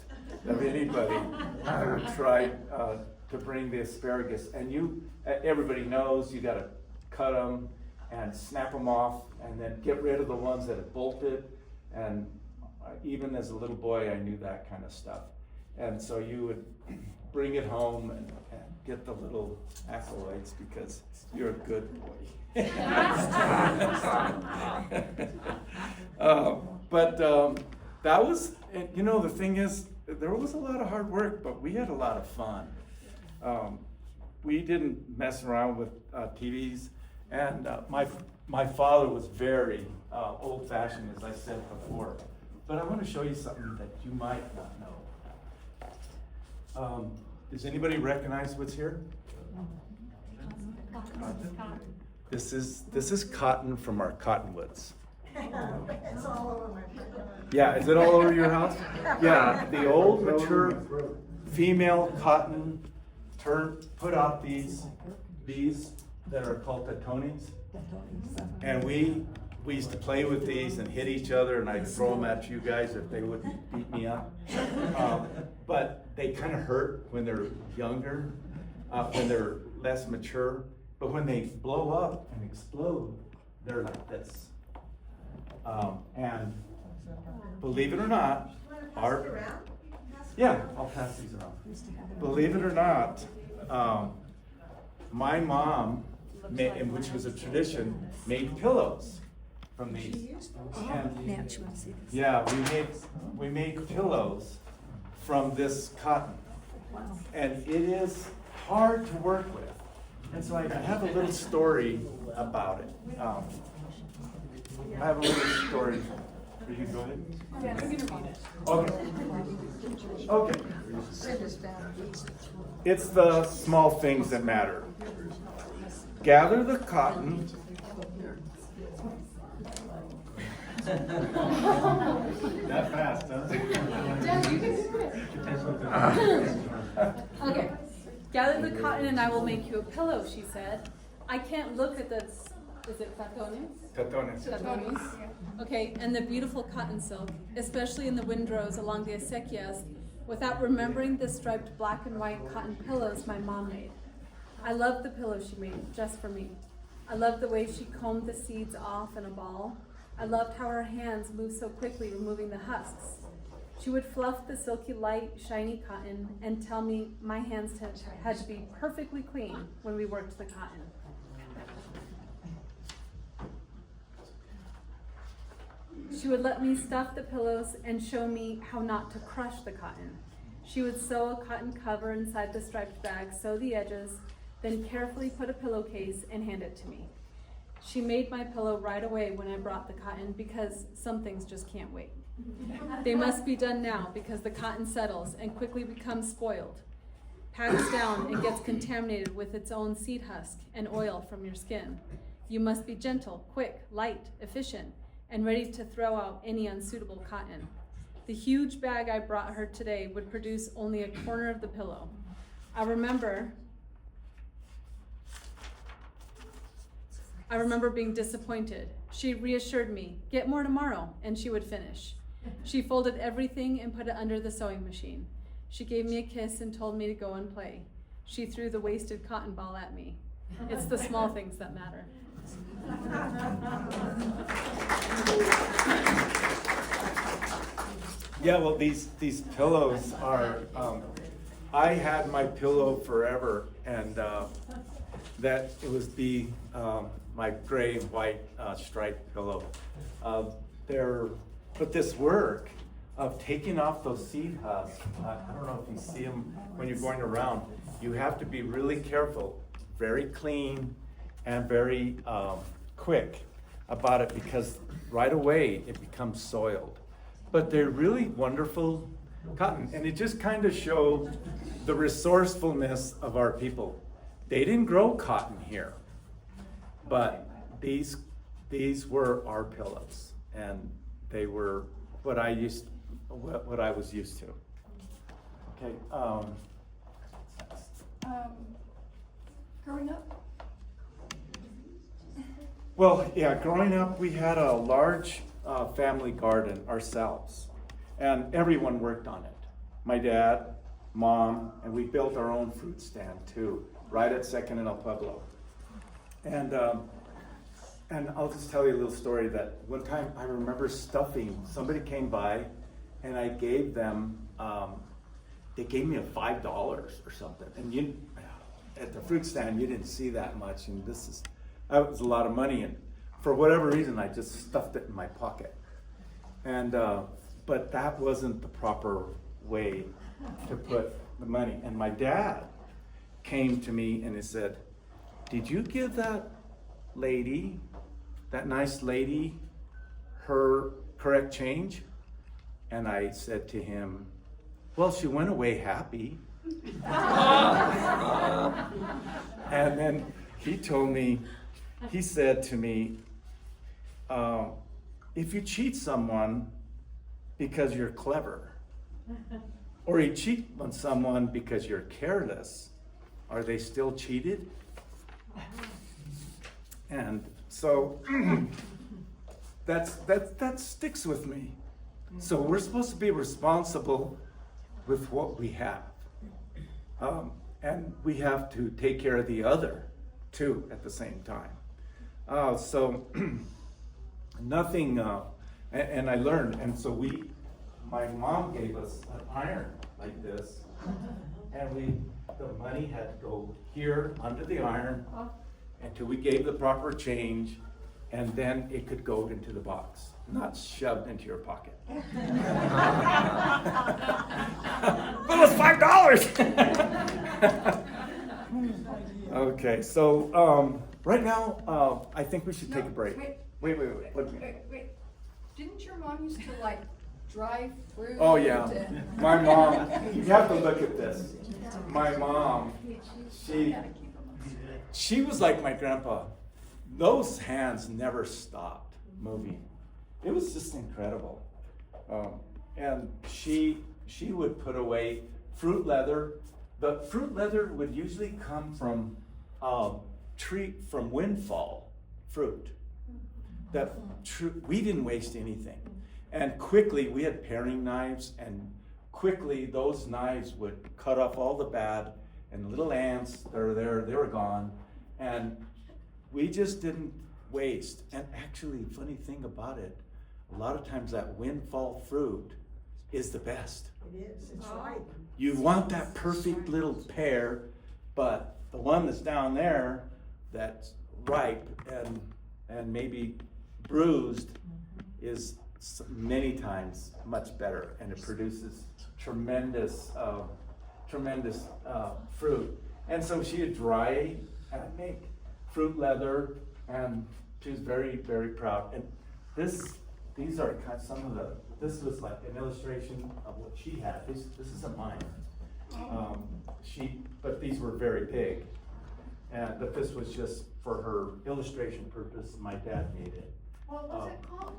of anybody. I would try to bring the asparagus. And you, everybody knows you gotta cut them and snap them off and then get rid of the ones that have bolted. And even as a little boy, I knew that kind of stuff. And so you would bring it home and get the little accolades because you're a good boy. But that was, you know, the thing is, there was a lot of hard work, but we had a lot of fun. We didn't mess around with TVs, and my father was very old-fashioned, as I said before. But I want to show you something that you might not know. Does anybody recognize what's here? This is cotton from our cottonwoods. It's all over my front. Yeah, is it all over your house? Yeah, the old mature female cotton put out these that are called tetones. And we used to play with these and hit each other, and I'd throw them at you guys if they wouldn't beat me up. But they kind of hurt when they're younger, when they're less mature. But when they blow up and explode, they're like this. And believe it or not, yeah, I'll pass these around. Believe it or not, my mom, which was a tradition, made pillows from these. And, yeah, we made pillows from this cotton. And it is hard to work with. And so I have a little story about it. I have a little story. Will you go ahead? Yeah, I'm gonna read it. Okay. Okay. It's the small things that matter. Gather the cotton. That fast, huh? Jen, you can do it. Okay. Gather the cotton and I will make you a pillow, she said. I can't look at this. Is it tetones? Tetones. Tetones. Okay, and the beautiful cotton silk, especially in the windrows along the Acequias, without remembering the striped black and white cotton pillows my mom made. I loved the pillow she made just for me. I loved the way she combed the seeds off in a ball. I loved how her hands moved so quickly removing the husks. She would fluff the silky light, shiny cotton and tell me my hands had to be perfectly clean when we worked the cotton. She would let me stuff the pillows and show me how not to crush the cotton. She would sew a cotton cover inside the striped bag, sew the edges, then carefully put a pillowcase and hand it to me. She made my pillow right away when I brought the cotton because some things just can't wait. They must be done now because the cotton settles and quickly becomes spoiled, packs down and gets contaminated with its own seed husk and oil from your skin. You must be gentle, quick, light, efficient, and ready to throw out any unsuitable cotton. The huge bag I brought her today would produce only a corner of the pillow. I remember being disappointed. She reassured me, get more tomorrow, and she would finish. She folded everything and put it under the sewing machine. She gave me a kiss and told me to go and play. She threw the wasted cotton ball at me. It's the small things that matter. Yeah, well, these pillows are, I had my pillow forever, and that it was my gray and white striped pillow. But this work of taking off those seed husks, I don't know if you see them when you're going around, you have to be really careful, very clean, and very quick about it, because right away it becomes soiled. But they're really wonderful cotton, and it just kind of showed the resourcefulness of our people. They didn't grow cotton here, but these were our pillows, and they were what I was used to. Okay. Growing up, Well, yeah, growing up, we had a large family garden ourselves, and everyone worked on it. My dad, mom, and we built our own fruit stand too, right at Second and El Pueblo. And I'll just tell you a little story that one time I remember somebody came by, and I gave them, they gave me $5 or something. And at the fruit stand, you didn't see that much, and that was a lot of money, and for whatever reason, I just stuffed it in my pocket. And but that wasn't the proper way to put the money. And my dad came to me and he said, "Did you give that nice lady, her correct change?" And I said to him, "Well, she went away happy." And then he said to me, if you cheat someone because you're clever, or you cheat on someone because you're careless, are they still cheated? And so that sticks with me. So we're supposed to be responsible with what we have. And we have to take care of the other too at the same time. So nothing, and I learned, and so my mom gave us an iron like this, and the money had to go here under the iron until we gave the proper change, and then it could go into the box, not shoved into your pocket. But it was $5! Okay, so right now, I think we should take a break. Wait. Didn't your mom used to like dry fruit? Oh, yeah. My mom, you have to look at this. My mom, she was like my grandpa. Those hands never stopped moving. It was just incredible. And she would put away fruit leather. The fruit leather would usually come from windfall fruit. We didn't waste anything. And quickly, we had paring knives, and quickly those knives would cut off all the bad, and the little ants, they were gone. And we just didn't waste. And actually, funny thing about it, a lot of times that windfall fruit is the best. It is, it's right. You want that perfect little pear, but the one that's down there that's ripe and maybe bruised is many times much better, and it produces tremendous fruit. And so she would dry and make fruit leather, and she was very, very proud. And these are kind of some of this was like an illustration of what she had. This isn't mine. But these were very big. But this was just for her illustration purpose. My dad made it. What was it called?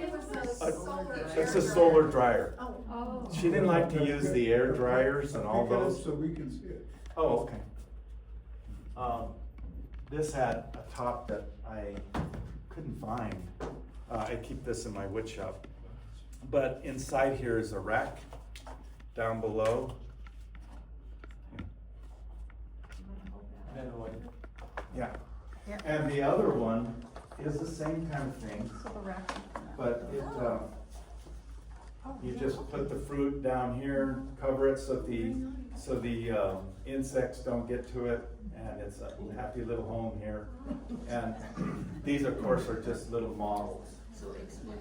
It was a solar It's a solar dryer. Oh. She didn't like to use the air dryers and all Pick it up those. so we can see it. Oh, okay. This had a top that I couldn't find. I keep this in my wood shop. But inside here is a rack down below. Yeah. Yeah. And the other one is the same kind of thing, but it, you just put the fruit down here, cover it so the insects don't get to it, and it's a happy little home here. And these, of course, are just little models. So explain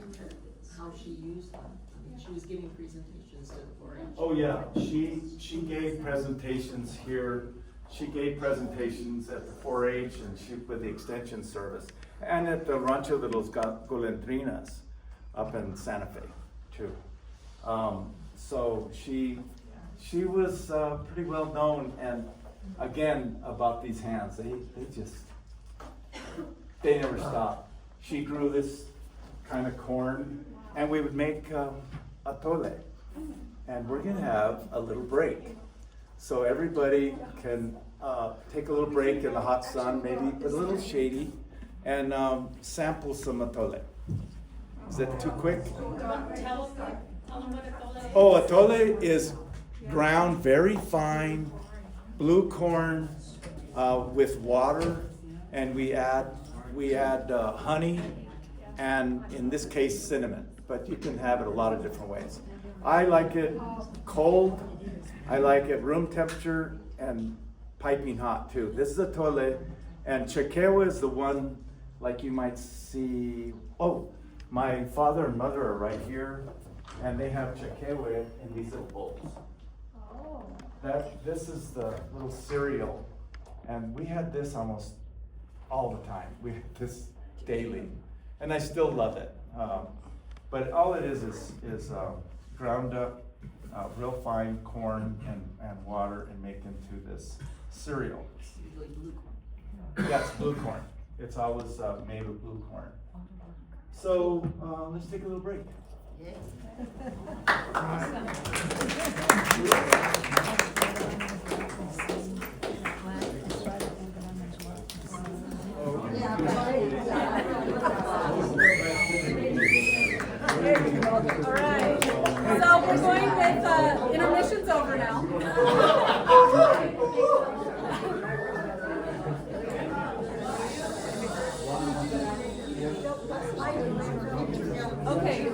how she used them. I mean, she was giving presentations at the 4-H. Oh yeah, she gave presentations here. She gave presentations at the 4-H and she with the extension service, and at the Rancho de los Golondrinas up in Santa Fe too. So she was pretty well known, and again about these hands, they never stopped. She grew this kind of corn, and we would make atole, and we're gonna have a little break. So everybody can take a little break in the hot sun, maybe a little shady, and sample some atole. Is that too quick? Tell them what atole is. Oh, atole is ground very fine blue corn with water, and we add honey, and in this case cinnamon. But you can have it a lot of different ways. I like it cold. I like it room temperature and piping hot too. This is atole, and Tewa is the one like you might see. Oh, my father and mother are right here, and they have Tewa in these little bowls. This is the little cereal, and we had this almost all the time. We had this daily, and I still love it. But all it is ground up, real fine corn and water, and make into this cereal. It's usually blue corn. That's blue corn. It's always made with blue corn. So let's take a little break. All right. So we're going with intermission's over now. Okay.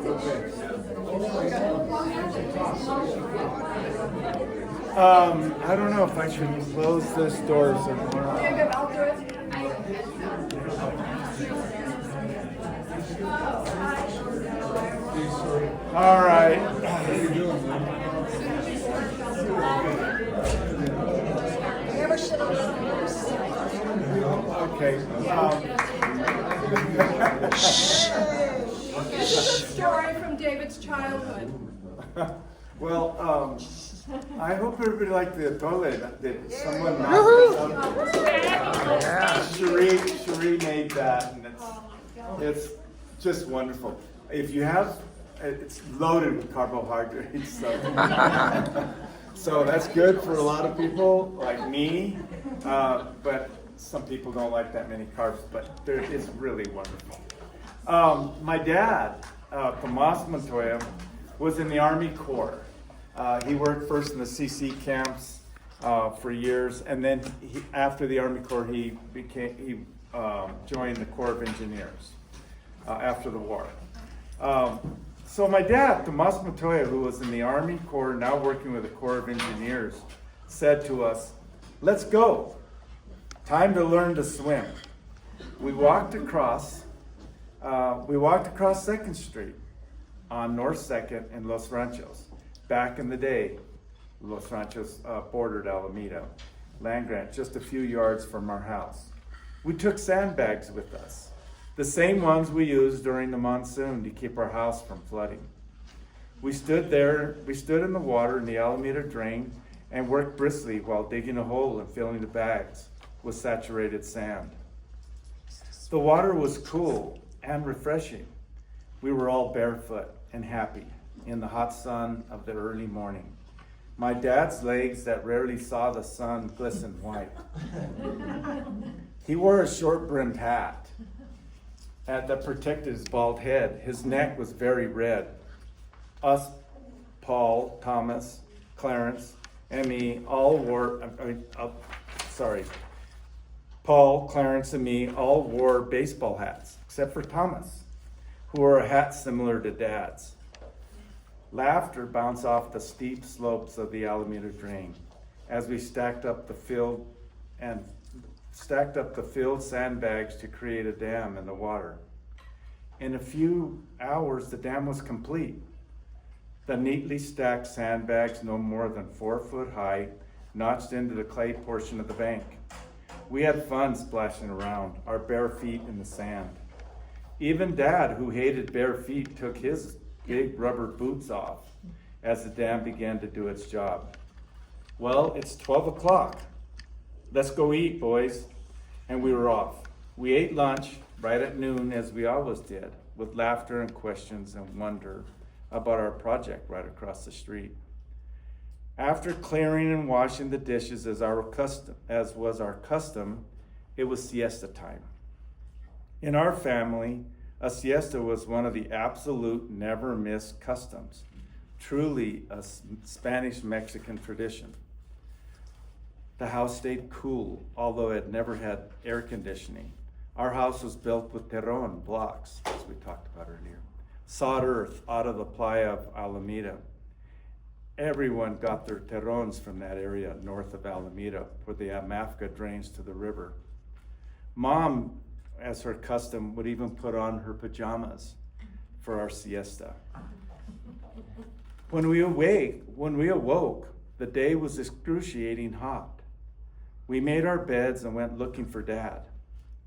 I don't know if I should close this door some more. I'll do it. All right. Okay. Story from David's childhood. Well, I hope everybody liked the atole that someone knocked us up. Cherie made that, and it's just wonderful. If you have, it's loaded with carbohydrates, so that's good for a lot of people like me. But some people don't like that many carbs, but it's really wonderful. My dad, Tomas Montoya, was in the Army Corps. He worked first in the CC camps for years, and then after the Army Corps, he joined the Corps of Engineers after the war. So my dad, Tomas Montoya, who was in the Army Corps, now working with the Corps of Engineers, said to us, "Let's go. Time to learn to swim." We walked across 2nd Street on North 2nd in Los Ranchos. Back in the day, Los Ranchos bordered Alameda, land grant just a few yards from our house. We took sandbags with us, the same ones we used during the monsoon to keep our house from flooding. We stood in the water in the Alameda drain and worked briskly while digging a hole and filling the bags with saturated sand. The water was cool and refreshing. We were all barefoot and happy in the hot sun of the early morning. My dad's legs that rarely saw the sun glistened white. He wore a short-brimmed hat that protected his bald head. His neck was very red. Us, Paul, Thomas, Clarence, and me all wore, Paul, Clarence, and me all wore baseball hats, except for Thomas, who wore a hat similar to Dad's. Laughter bounced off the steep slopes of the Alameda Drain as we stacked up the filled sandbags to create a dam in the water. In a few hours, the dam was complete. The neatly stacked sandbags, no more than 4 foot high, notched into the clay portion of the bank. We had fun splashing around, our bare feet in the sand. Even Dad, who hated bare feet, took his big rubber boots off as the dam began to do its job. Well, it's 12 o'clock. Let's go eat, boys. And we were off. We ate lunch right at noon, as we always did, with laughter and questions and wonder about our project right across the street. After clearing and washing the dishes as was our custom, it was siesta time. In our family, a siesta was one of the absolute never missed customs, truly a Spanish-Mexican tradition. The house stayed cool, although it never had air conditioning. Our house was built with terron blocks, as we talked about earlier, sawed earth out of the playa of Alameda. Everyone got their terrons from that area north of Alameda, where the Amafca drains to the river. Mom, as her custom, would even put on her pajamas for our siesta. When we awoke, the day was excruciating hot. We made our beds and went looking for Dad.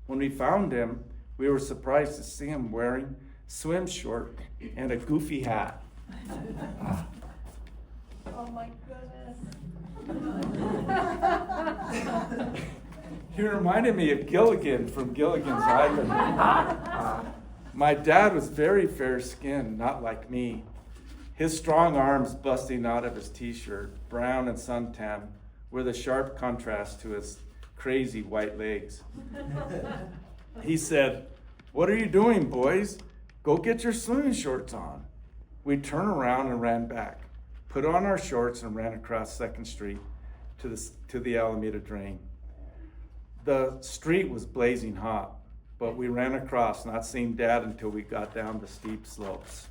When we found him, we were surprised to see him wearing swim shorts and a goofy hat. Oh my goodness. He reminded me of Gilligan from Gilligan's Island. My dad was very fair-skinned, not like me. His strong arms busting out of his t-shirt, brown and suntan, were the sharp contrast to his crazy white legs. He said, "What are you doing, boys? Go get your swimming shorts on." We turned around and ran back, put on our shorts, and ran across 2nd Street to the Alameda Drain. The street was blazing hot, but we ran across, not seeing Dad until we got down the steep slopes.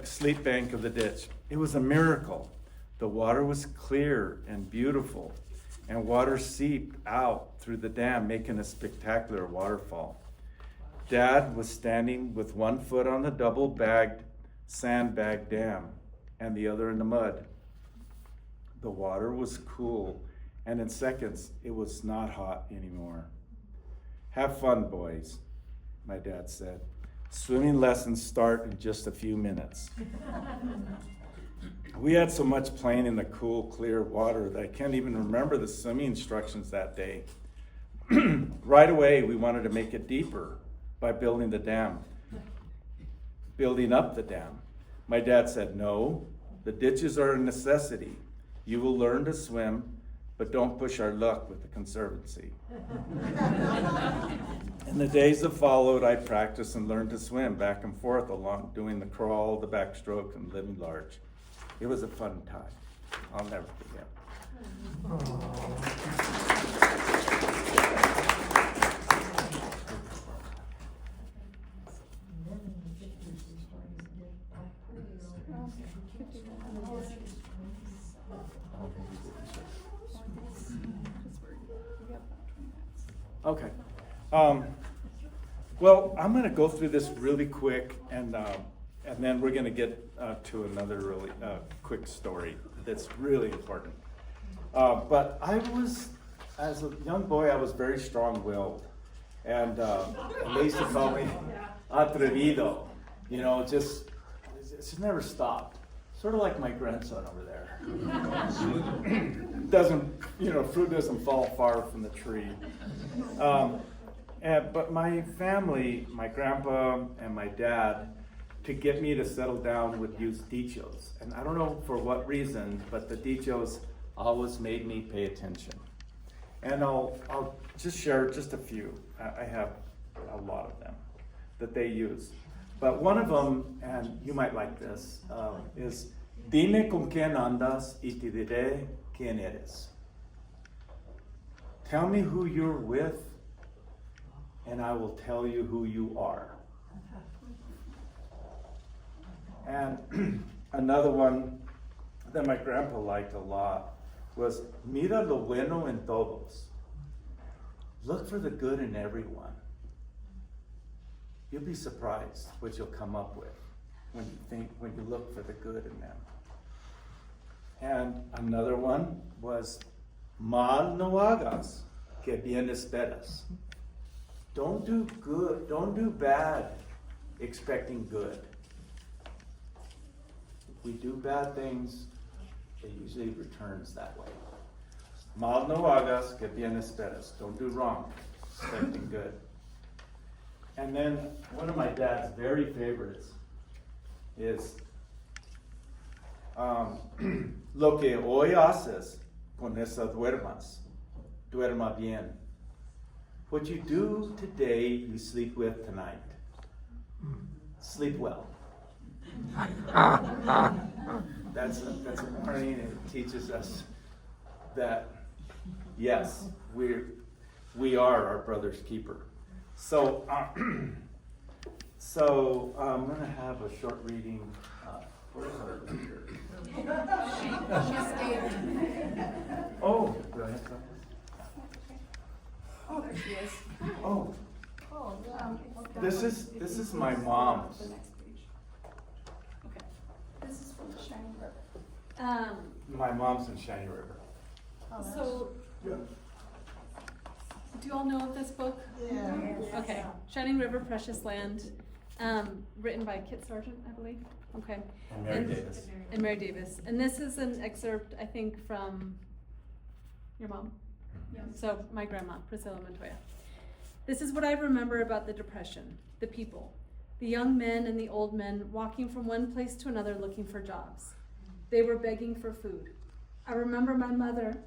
Steep bank of the ditch. It was a miracle. The water was clear and beautiful, and water seeped out through the dam, making a spectacular waterfall. Dad was standing with 1 foot on the double-bagged sandbag dam and the other in the mud. The water was cool, and in seconds, it was not hot anymore. "Have fun, boys," my dad said. "Swimming lessons start in just a few minutes." We had so much playing in the cool, clear water that I can't even remember the swimming instructions that day. Right away, we wanted to make it deeper by building up the dam. My dad said, "No, the ditches are a necessity. You will learn to swim, but don't push our luck with the Conservancy." In the days that followed, I practiced and learned to swim back and forth along, doing the crawl, the backstroke, and living large. It was a fun time. I'll never forget. Okay. Well, I'm going to go through this really quick, and then we're going to get to another really quick story that's really important. But as a young boy, I was very strong-willed, and they used to call me atrevido. You know, just never stopped. Sort of like my grandson over there. Fruit doesn't fall far from the tree. But my family, my grandpa and my dad, to get me to settle down would use dichos. And I don't know for what reason, but the dichos always made me pay attention. And I'll just share just a few. I have a lot of them that they use. But one of them, and you might like this, is "Dime con quién andas y te diré quién eres." Tell me who you're with, and I will tell you who you are. And another one that my grandpa liked a lot was, mira lo bueno en todos. Look for the good in everyone. You'll be surprised what you'll come up with when you look for the good in them. And another one was, mal no hagas, que bien esperas. Don't do bad expecting good. If we do bad things, it usually returns that way. Mal no hagas, que bien esperas. Don't do wrong, expecting good. And then one of my dad's very favorites is, lo que hoy haces, con eso duermas. Duerma bien. What you do today, you sleep with tonight. Sleep well. That's a warning, and it teaches us that, yes, we are our brother's keeper. So, I'm gonna have a short reading. Where's our reader? Oh, do I have something? Oh, there she is. Oh, this is my mom's. The next page. Okay. This is from the Shining River. My mom's in Shiny River. So, do you all know of this book? Yeah. Okay, Shining River, Precious Land, written by Kit Sargent, I believe. Okay. And Mary Davis. And Mary Davis. And this is an excerpt, I think, from your mom. Yes. So my grandma, Priscilla Montoya. This is what I remember about the Depression, the people, the young men and the old men walking from one place to another looking for jobs. They were begging for food. I remember my mother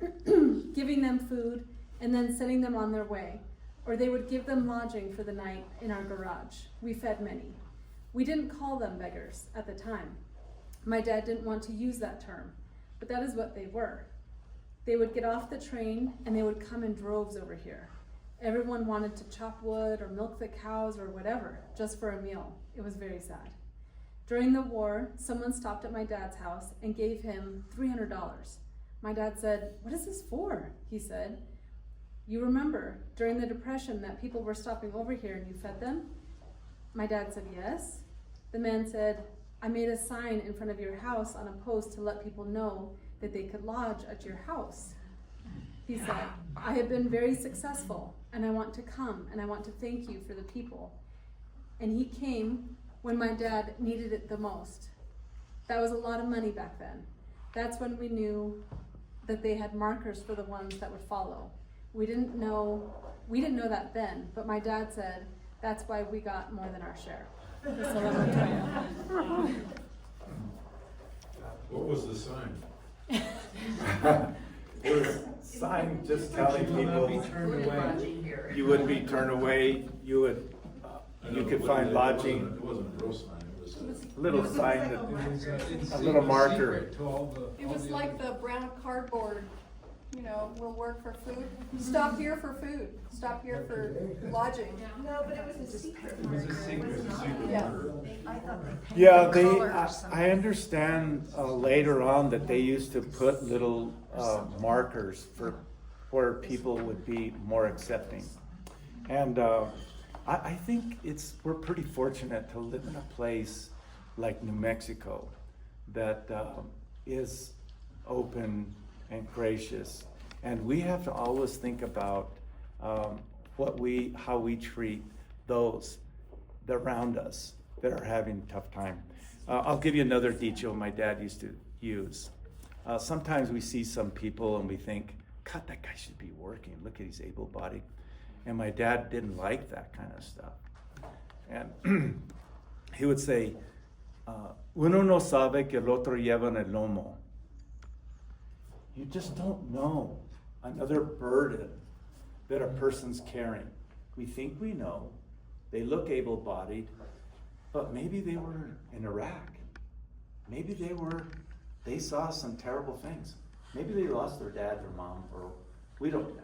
giving them food and then sending them on their way, or they would give them lodging for the night in our garage. We fed many. We didn't call them beggars at the time. My dad didn't want to use that term, but that is what they were. They would get off the train and they would come in droves over here. Everyone wanted to chop wood or milk the cows or whatever, just for a meal. It was very sad. During the war, someone stopped at my dad's house and gave him $300. My dad said, "What is this for?" He said, "You remember during the Depression that people were stopping over here and you fed them?" My dad said, "Yes." The man said, "I made a sign in front of your house on a post to let people know that they could lodge at your house." He said, "I have been very successful and I want to come and I want to thank you for the people." And he came when my dad needed it the most. That was a lot of money back then. That's when we knew that they had markers for the ones that would follow. We didn't know that then, but my dad said that's why we got more than our share. What was the sign? It was a sign just telling people you wouldn't be turned away. You could find lodging. It wasn't a real sign, it was a. Little sign that, a little marker. It was like the brown cardboard, we'll work for food. Stop here for food. Stop here for lodging. No, but it was a secret. It was a secret Yeah. marker. I thought they painted Yeah, the color or something. I understand later on that they used to put little markers for where people would be more accepting. And I think we're pretty fortunate to live in a place like New Mexico that is open and gracious. And we have to always think about how we treat those around us that are having a tough time. I'll give you another dicho my dad used to use. Sometimes we see some people and we think, God, that guy should be working. Look at he's able-bodied. And my dad didn't like that kind of stuff. And he would say, uno no sabe que el otro lleva en el lomo. You just don't know another burden that a person's carrying. We think we know. They look able-bodied, but maybe they were in Iraq. Maybe they saw some terrible things. Maybe they lost their dad or mom, or we don't know.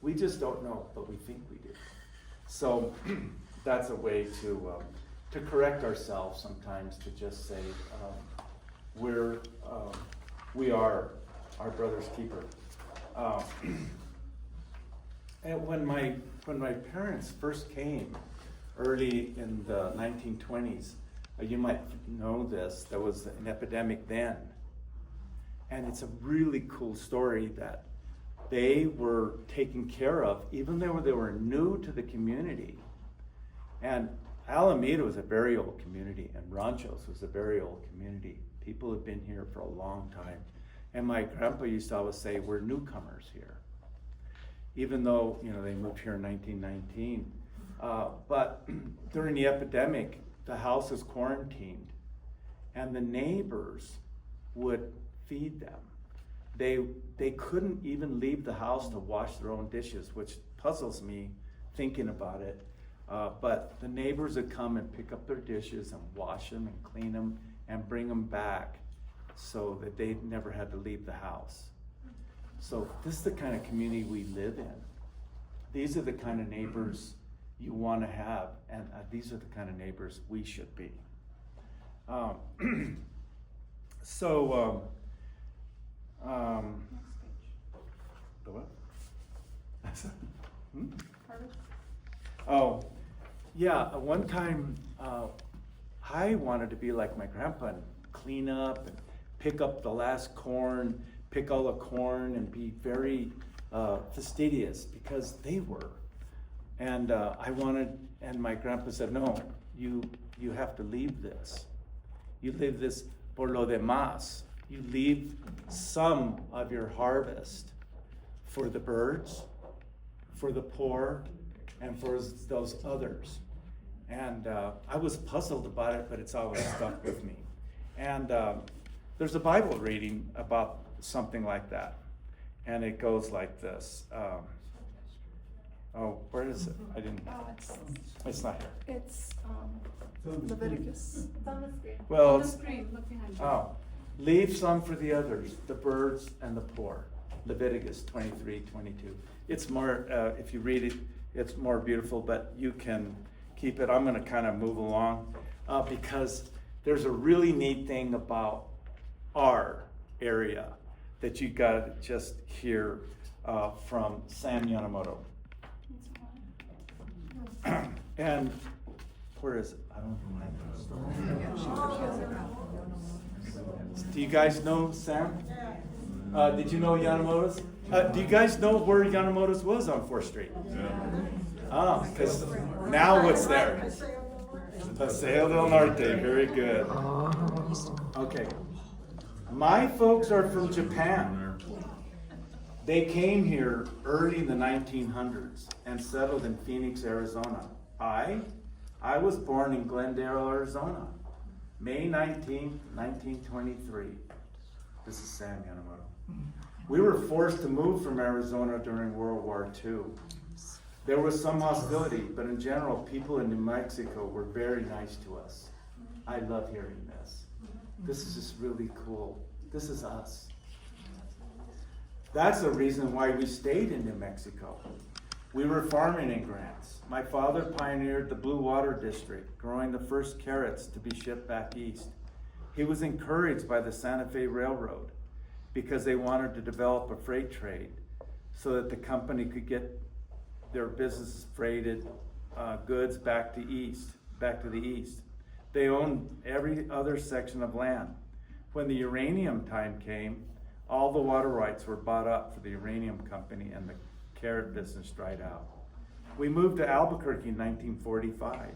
We just don't know, but we think we do. So that's a way to correct ourselves sometimes, to just say we are our brother's keeper. And when my parents first came early in the 1920s, you might know this, there was an epidemic then. And it's a really cool story that they were taken care of, even though they were new to the community. And Alameda was a very old community, and Ranchos was a very old community. People had been here for a long time. And my grandpa used to always say, we're newcomers here. Even though, they moved here in 1919. But during the epidemic, the house was quarantined, and the neighbors would feed them. They couldn't even leave the house to wash their own dishes, which puzzles me thinking about it. But the neighbors would come and pick up their dishes and wash them and clean them and bring them back so that they never had to leave the house. So this is the kind of community we live in. These are the kind of neighbors you want to have, and these are the kind of neighbors we should be. The what? Oh, yeah, one time I wanted to be like my grandpa and clean up and pick up the last corn, pick all the corn and be very fastidious because they were. And and my grandpa said, no, you have to leave this. You leave this por lo demás. You leave some of your harvest for the birds, for the poor, and for those others. And I was puzzled about it, but it's always stuck with me. And there's a Bible reading about something like that. And it goes like this. Where is it? I didn't. It's not here. It's Leviticus. It's on the screen. Well, On the screen, look behind you. Leave some for the others, the birds and the poor. Leviticus 23:22. It's more, if you read it, it's more beautiful, but you can keep it. I'm going to kind of move along because there's a really neat thing about our area that you got to just hear from Sam Yamamoto. And where is it? I don't know. Do you guys know Sam? Did you know Yamamoto's? Do you guys know where Yamamoto's was on 4th Street? Yeah. Because now what's there? Paseo del Norte. Very good. Okay. My folks are from Japan. They came here early in the 1900s and settled in Phoenix, Arizona. I was born in Glendale, Arizona, May 19th, 1923. This is Sam Yamamoto. We were forced to move from Arizona during World War II. There was some hostility, but in general, people in New Mexico were very nice to us. I love hearing this. This is just really cool. This is us. That's the reason why we stayed in New Mexico. We were farming in Grants. My father pioneered the Blue Water District, growing the first carrots to be shipped back east. He was encouraged by the Santa Fe Railroad because they wanted to develop a freight trade so that the company could get their businesses freighted goods back to the east. They owned every other section of land. When the uranium time came, all the water rights were bought up for the uranium company and the carrot business dried out. We moved to Albuquerque in 1945.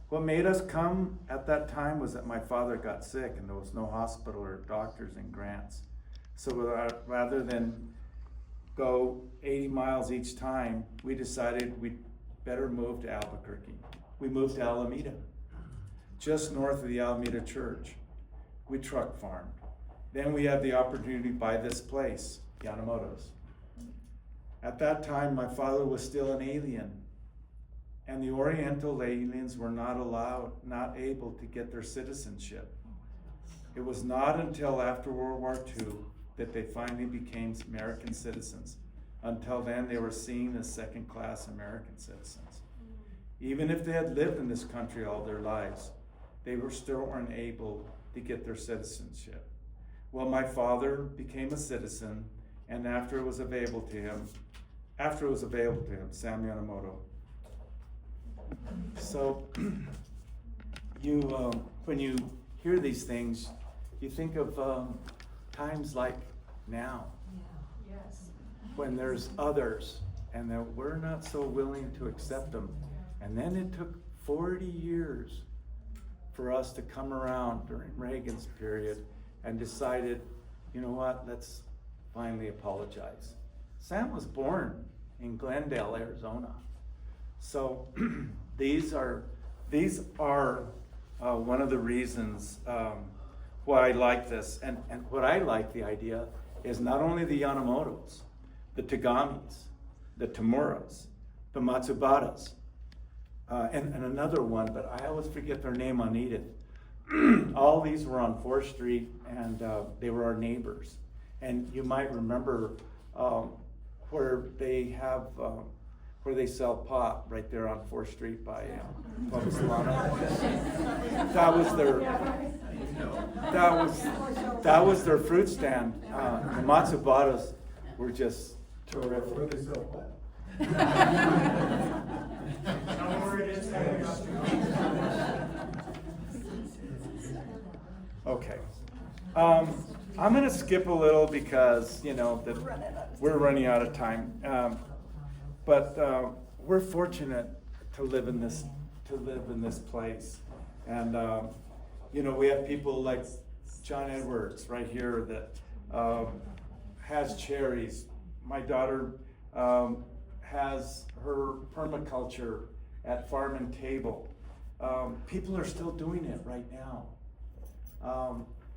What made us come at that time was that my father got sick and there was no hospital or doctors in Grants. So rather than go 80 miles each time, we decided we'd better move to Albuquerque. We moved to Alameda, just north of the Alameda Church. We truck farmed. Then we had the opportunity to buy this place, Yamamoto's. At that time, my father was still an alien, and the Oriental aliens were not able to get their citizenship. It was not until after World War II that they finally became American citizens. Until then, they were seen as second-class American citizens. Even if they had lived in this country all their lives, they were still weren't able to get their citizenship. Well, my father became a citizen, and after it was available to him, Sam Yamamoto. So, when you hear these things, you think of times like now, when there's others, and that we're not so willing to accept them. And then it took 40 years for us to come around during Reagan's period and decided, you know what, let's finally apologize. Sam was born in Glendale, Arizona. So these are one of the reasons why I like this. And what I like the idea is not only the Yamamotos, the Tagamis, the Tamuras, the Matsubatas, and another one, but I always forget their name on Edith. All these were on 4th Street, and they were our neighbors. And you might remember where they sell pot right there on 4th Street by Publisolano. That was their fruit stand. The Matsubatas were just terrific. Okay. I'm going to skip a little because, we're running out of time. But we're fortunate to live in this place. And, we have people like John Edwards right here that has cherries. My daughter has her permaculture at Farm and Table. People are still doing it right now.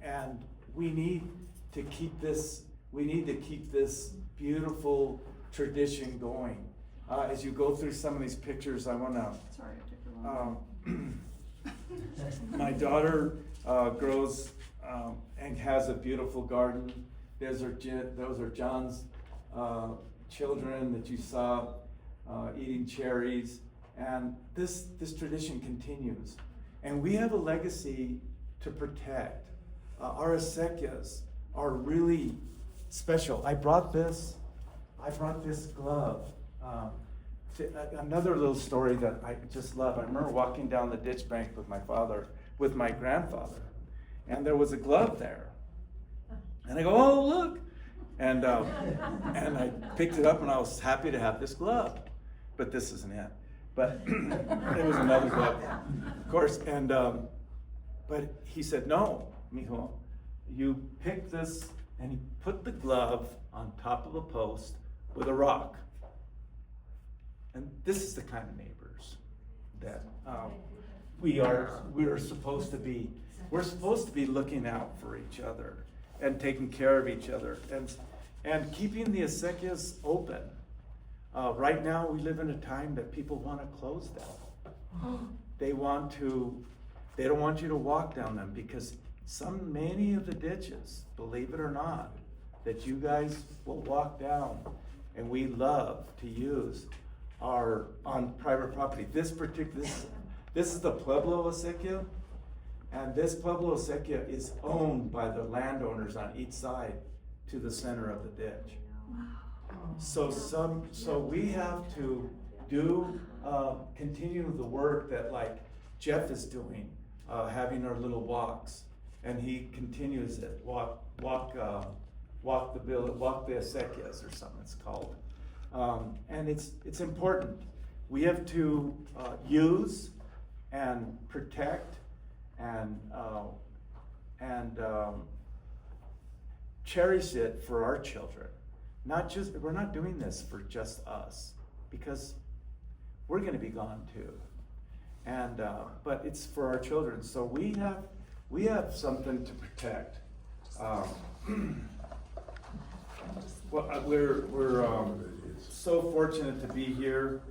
And we need to keep this beautiful tradition going. As you go through some of these pictures, I want to. Sorry, I took the wrong. My daughter grows and has a beautiful garden. Those are John's children that you saw eating cherries, and this tradition continues. And we have a legacy to protect. Our Acequias are really special. I brought this glove. Another little story that I just love. I remember walking down the ditch bank with my grandfather, and there was a glove there. And I go, oh, look. And I picked it up, and I was happy to have this glove. But this isn't it. But it was another glove, of course. And but he said, no, mijo, you pick this, and he put the glove on top of a post with a rock. And this is the kind of neighbors that we are supposed to be. We're supposed to be looking out for each other and taking care of each other and keeping the Acequias open. Right now, we live in a time that people want to close them. They don't want you to walk down them because many of the ditches, believe it or not, that you guys will walk down and we love to use are on private property. This is the Pueblo Acequia, and this Pueblo Acequia is owned by the landowners on each side to the center of the ditch. So we have to continue the work that like Jeff is doing, having our little walks, and he continues it. Walk the Acequias or something it's called. And it's important. We have to use and protect and cherish it for our children. We're not doing this for just us, because we're going to be gone too. And but it's for our children. So we have something to protect. Well, we're so fortunate to be here.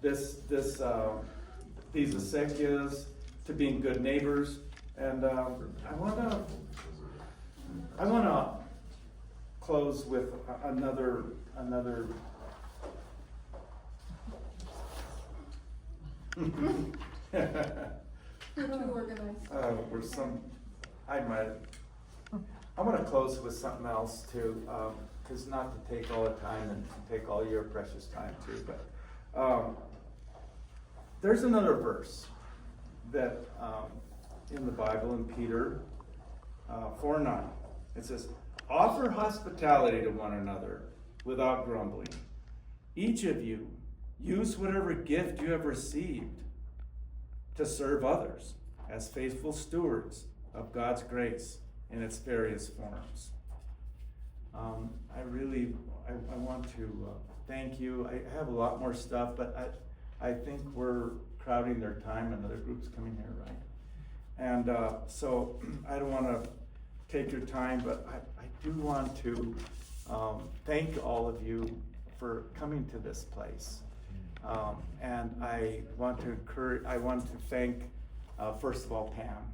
These Acequias, to being good neighbors, and I want to I want to close with another. We're too organized. I'm gonna close with something else too, cause not to take all the time and take all your precious time too, but, there's another verse that, in the Bible in Peter, 4:9, it says, offer hospitality to one another without grumbling. Each of you use whatever gift you have received to serve others as faithful stewards of God's grace in its various forms. I want to thank you. I have a lot more stuff, but I think we're crowding their time. Another group's coming here, right? And so I don't want to take your time, but I do want to thank all of you for coming to this place. And I want to thank, first of all, Pam.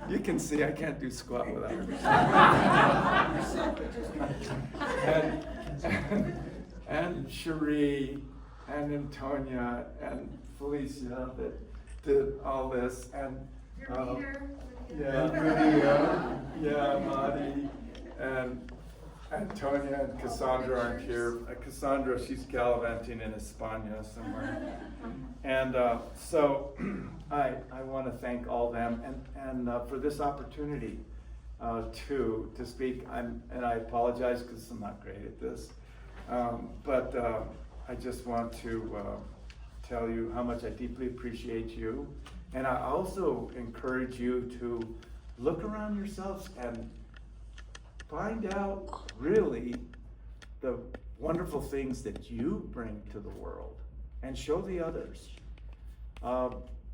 You can see I can't do squat without her. and Cherie, and Antonia, and Felicia that did all this, and Marty, and Antonia and Cassandra aren't here. Cassandra, she's gallivanting in España somewhere. And so I want to thank all them and for this opportunity to speak. And I apologize because I'm not great at this. But I just want to tell you how much I deeply appreciate you. And I also encourage you to look around yourselves and find out really the wonderful things that you bring to the world and show the others.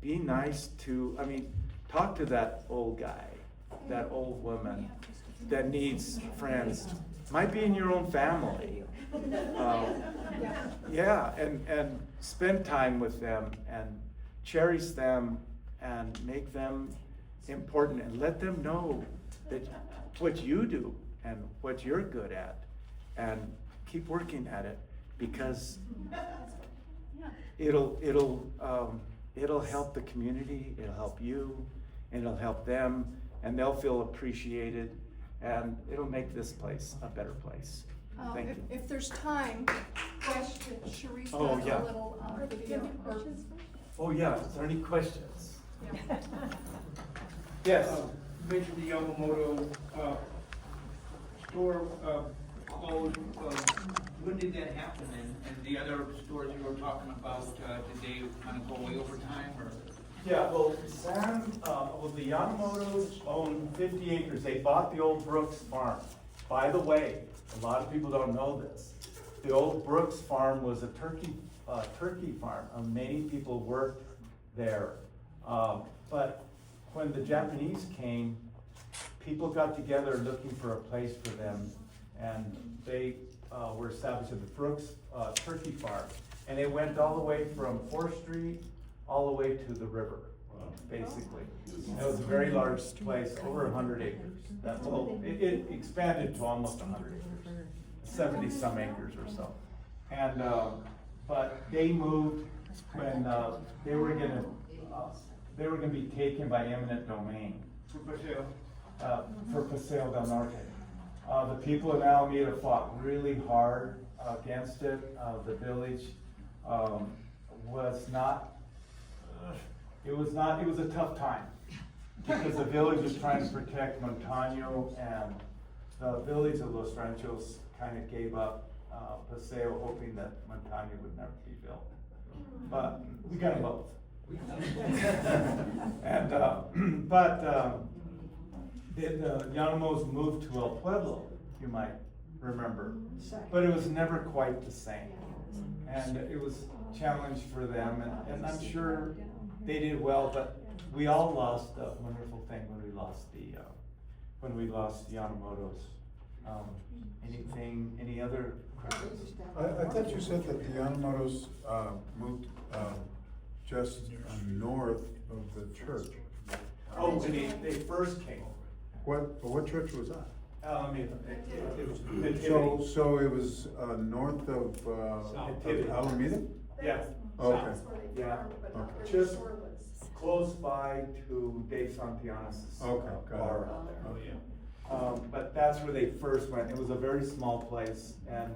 Be nice to, talk to that old guy, that old woman that needs friends. Might be in your own family. And spend time with them and cherish them and make them important and let them know that what you do and what you're good at, and keep working at it, because it'll help the community, it'll help you, and it'll help them, and they'll feel appreciated, and it'll make this place a better place. Thank you. If there's time, Sharice does Oh, yeah. a little video. Oh yeah, is there any questions? Yes. You mentioned the Yamamoto store closed. When did that happen? And the other stores you were talking about, did they kind of go away over time, or? Yeah, well, the Yamamotos own 50 acres. They bought the old Brooks farm. By the way, a lot of people don't know this. The old Brooks farm was a turkey farm. Many people worked there. But when the Japanese came, people got together looking for a place for them, and they were established at the Brooks turkey farm. And it went all the way from 4th Street all the way to the river, basically. And it was a very large place, over 100 acres. It expanded to almost 100 acres, 70 some acres or so. And but they moved when they were gonna be taken by eminent domain. For Paseo del Norte. The people in Alameda fought really hard against it. The village it was a tough time, because the village was trying to protect Montano, and the village of Los Ranchos kind of gave up Paseo, hoping that Montano would never be built. But we got them both. And the Yanamos moved to El Pueblo, you might remember, but it was never quite the same. And it was a challenge for them, and I'm sure they did well, but we all lost a wonderful thing when we lost the Yamamotos. Any other questions? I thought you said that the Yamamotos moved just north of the church. Oh, when they first came. What church was that? It was Nativity. So it was, north of Nativity. Alameda? Yeah. Okay. Yeah, Okay. just close by to Dave Santianas' Okay, got it. bar out there. Oh, yeah. But that's where they first went. It was a very small place, and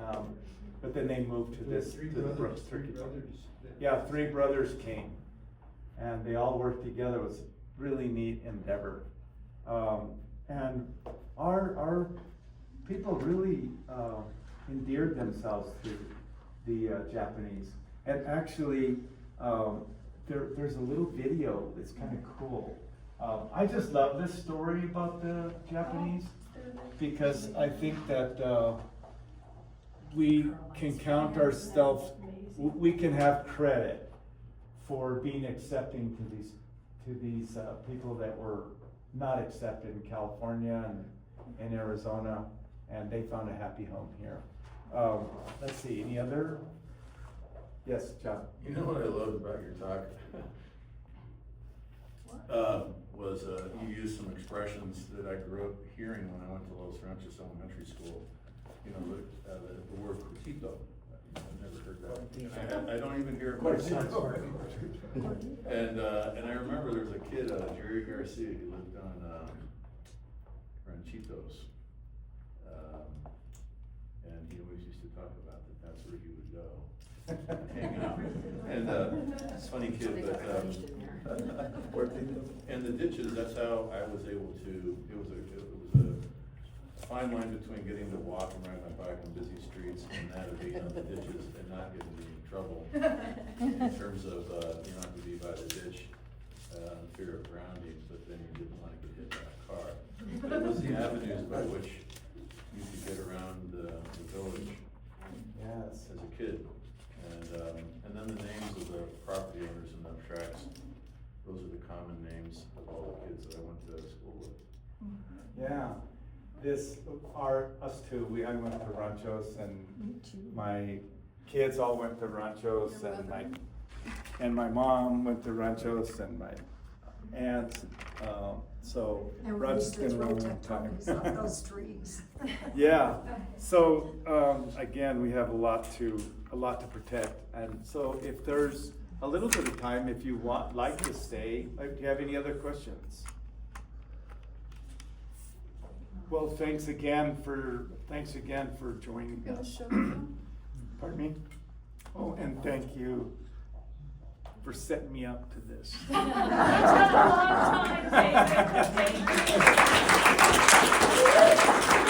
but then they moved to this to the Brooks Turkey Farm. Yeah, 3 brothers came, and they all worked together. It was a really neat endeavor, and our people really endeared themselves to the Japanese. And actually, there's a little video that's kind of cool. I just love this story about the Japanese because I think that we can count ourselves, we can have credit for being accepting to these people that were not accepted in California and in Arizona, and they found a happy home here. Let's see, any other? Yes, John. You know what I loved about your talk? Was you used some expressions that I grew up hearing when I went to Los Ranchos Elementary School. You know, the word cuchito. I've never heard that. And I don't even hear it myself. And I remember there was a kid, Jerry Garcia, who lived on Ranchitos. And he always used to talk about that's where he would go. Hang out. And it's a funny kid, but and the ditches, that's how I was able to, it was a fine line between getting to walk and ride my bike on busy streets and that of being on the ditches and not getting me in trouble. In terms of, you don't have to be by the ditch, fear of grounding, but then you didn't want to get hit by a car. But it was the avenues by which you could get around the village. Yes. As a kid. And then the names of the property owners in the tracks, those are the common names of all the kids that I went to school with. Yeah, us too, I went to Ranchos, and my kids all went to Ranchos, and my mom went to Ranchos, and my aunts, so And we Ranchos used to been throw around a long time. tectonics on those trees. Yeah, so, again, we have a lot to protect, and so if there's a little bit of time, if you like to stay, do you have any other questions? Well, thanks again for joining us. Pardon me? Oh, and thank you for setting me up to this. It took a long time, David. Thank you.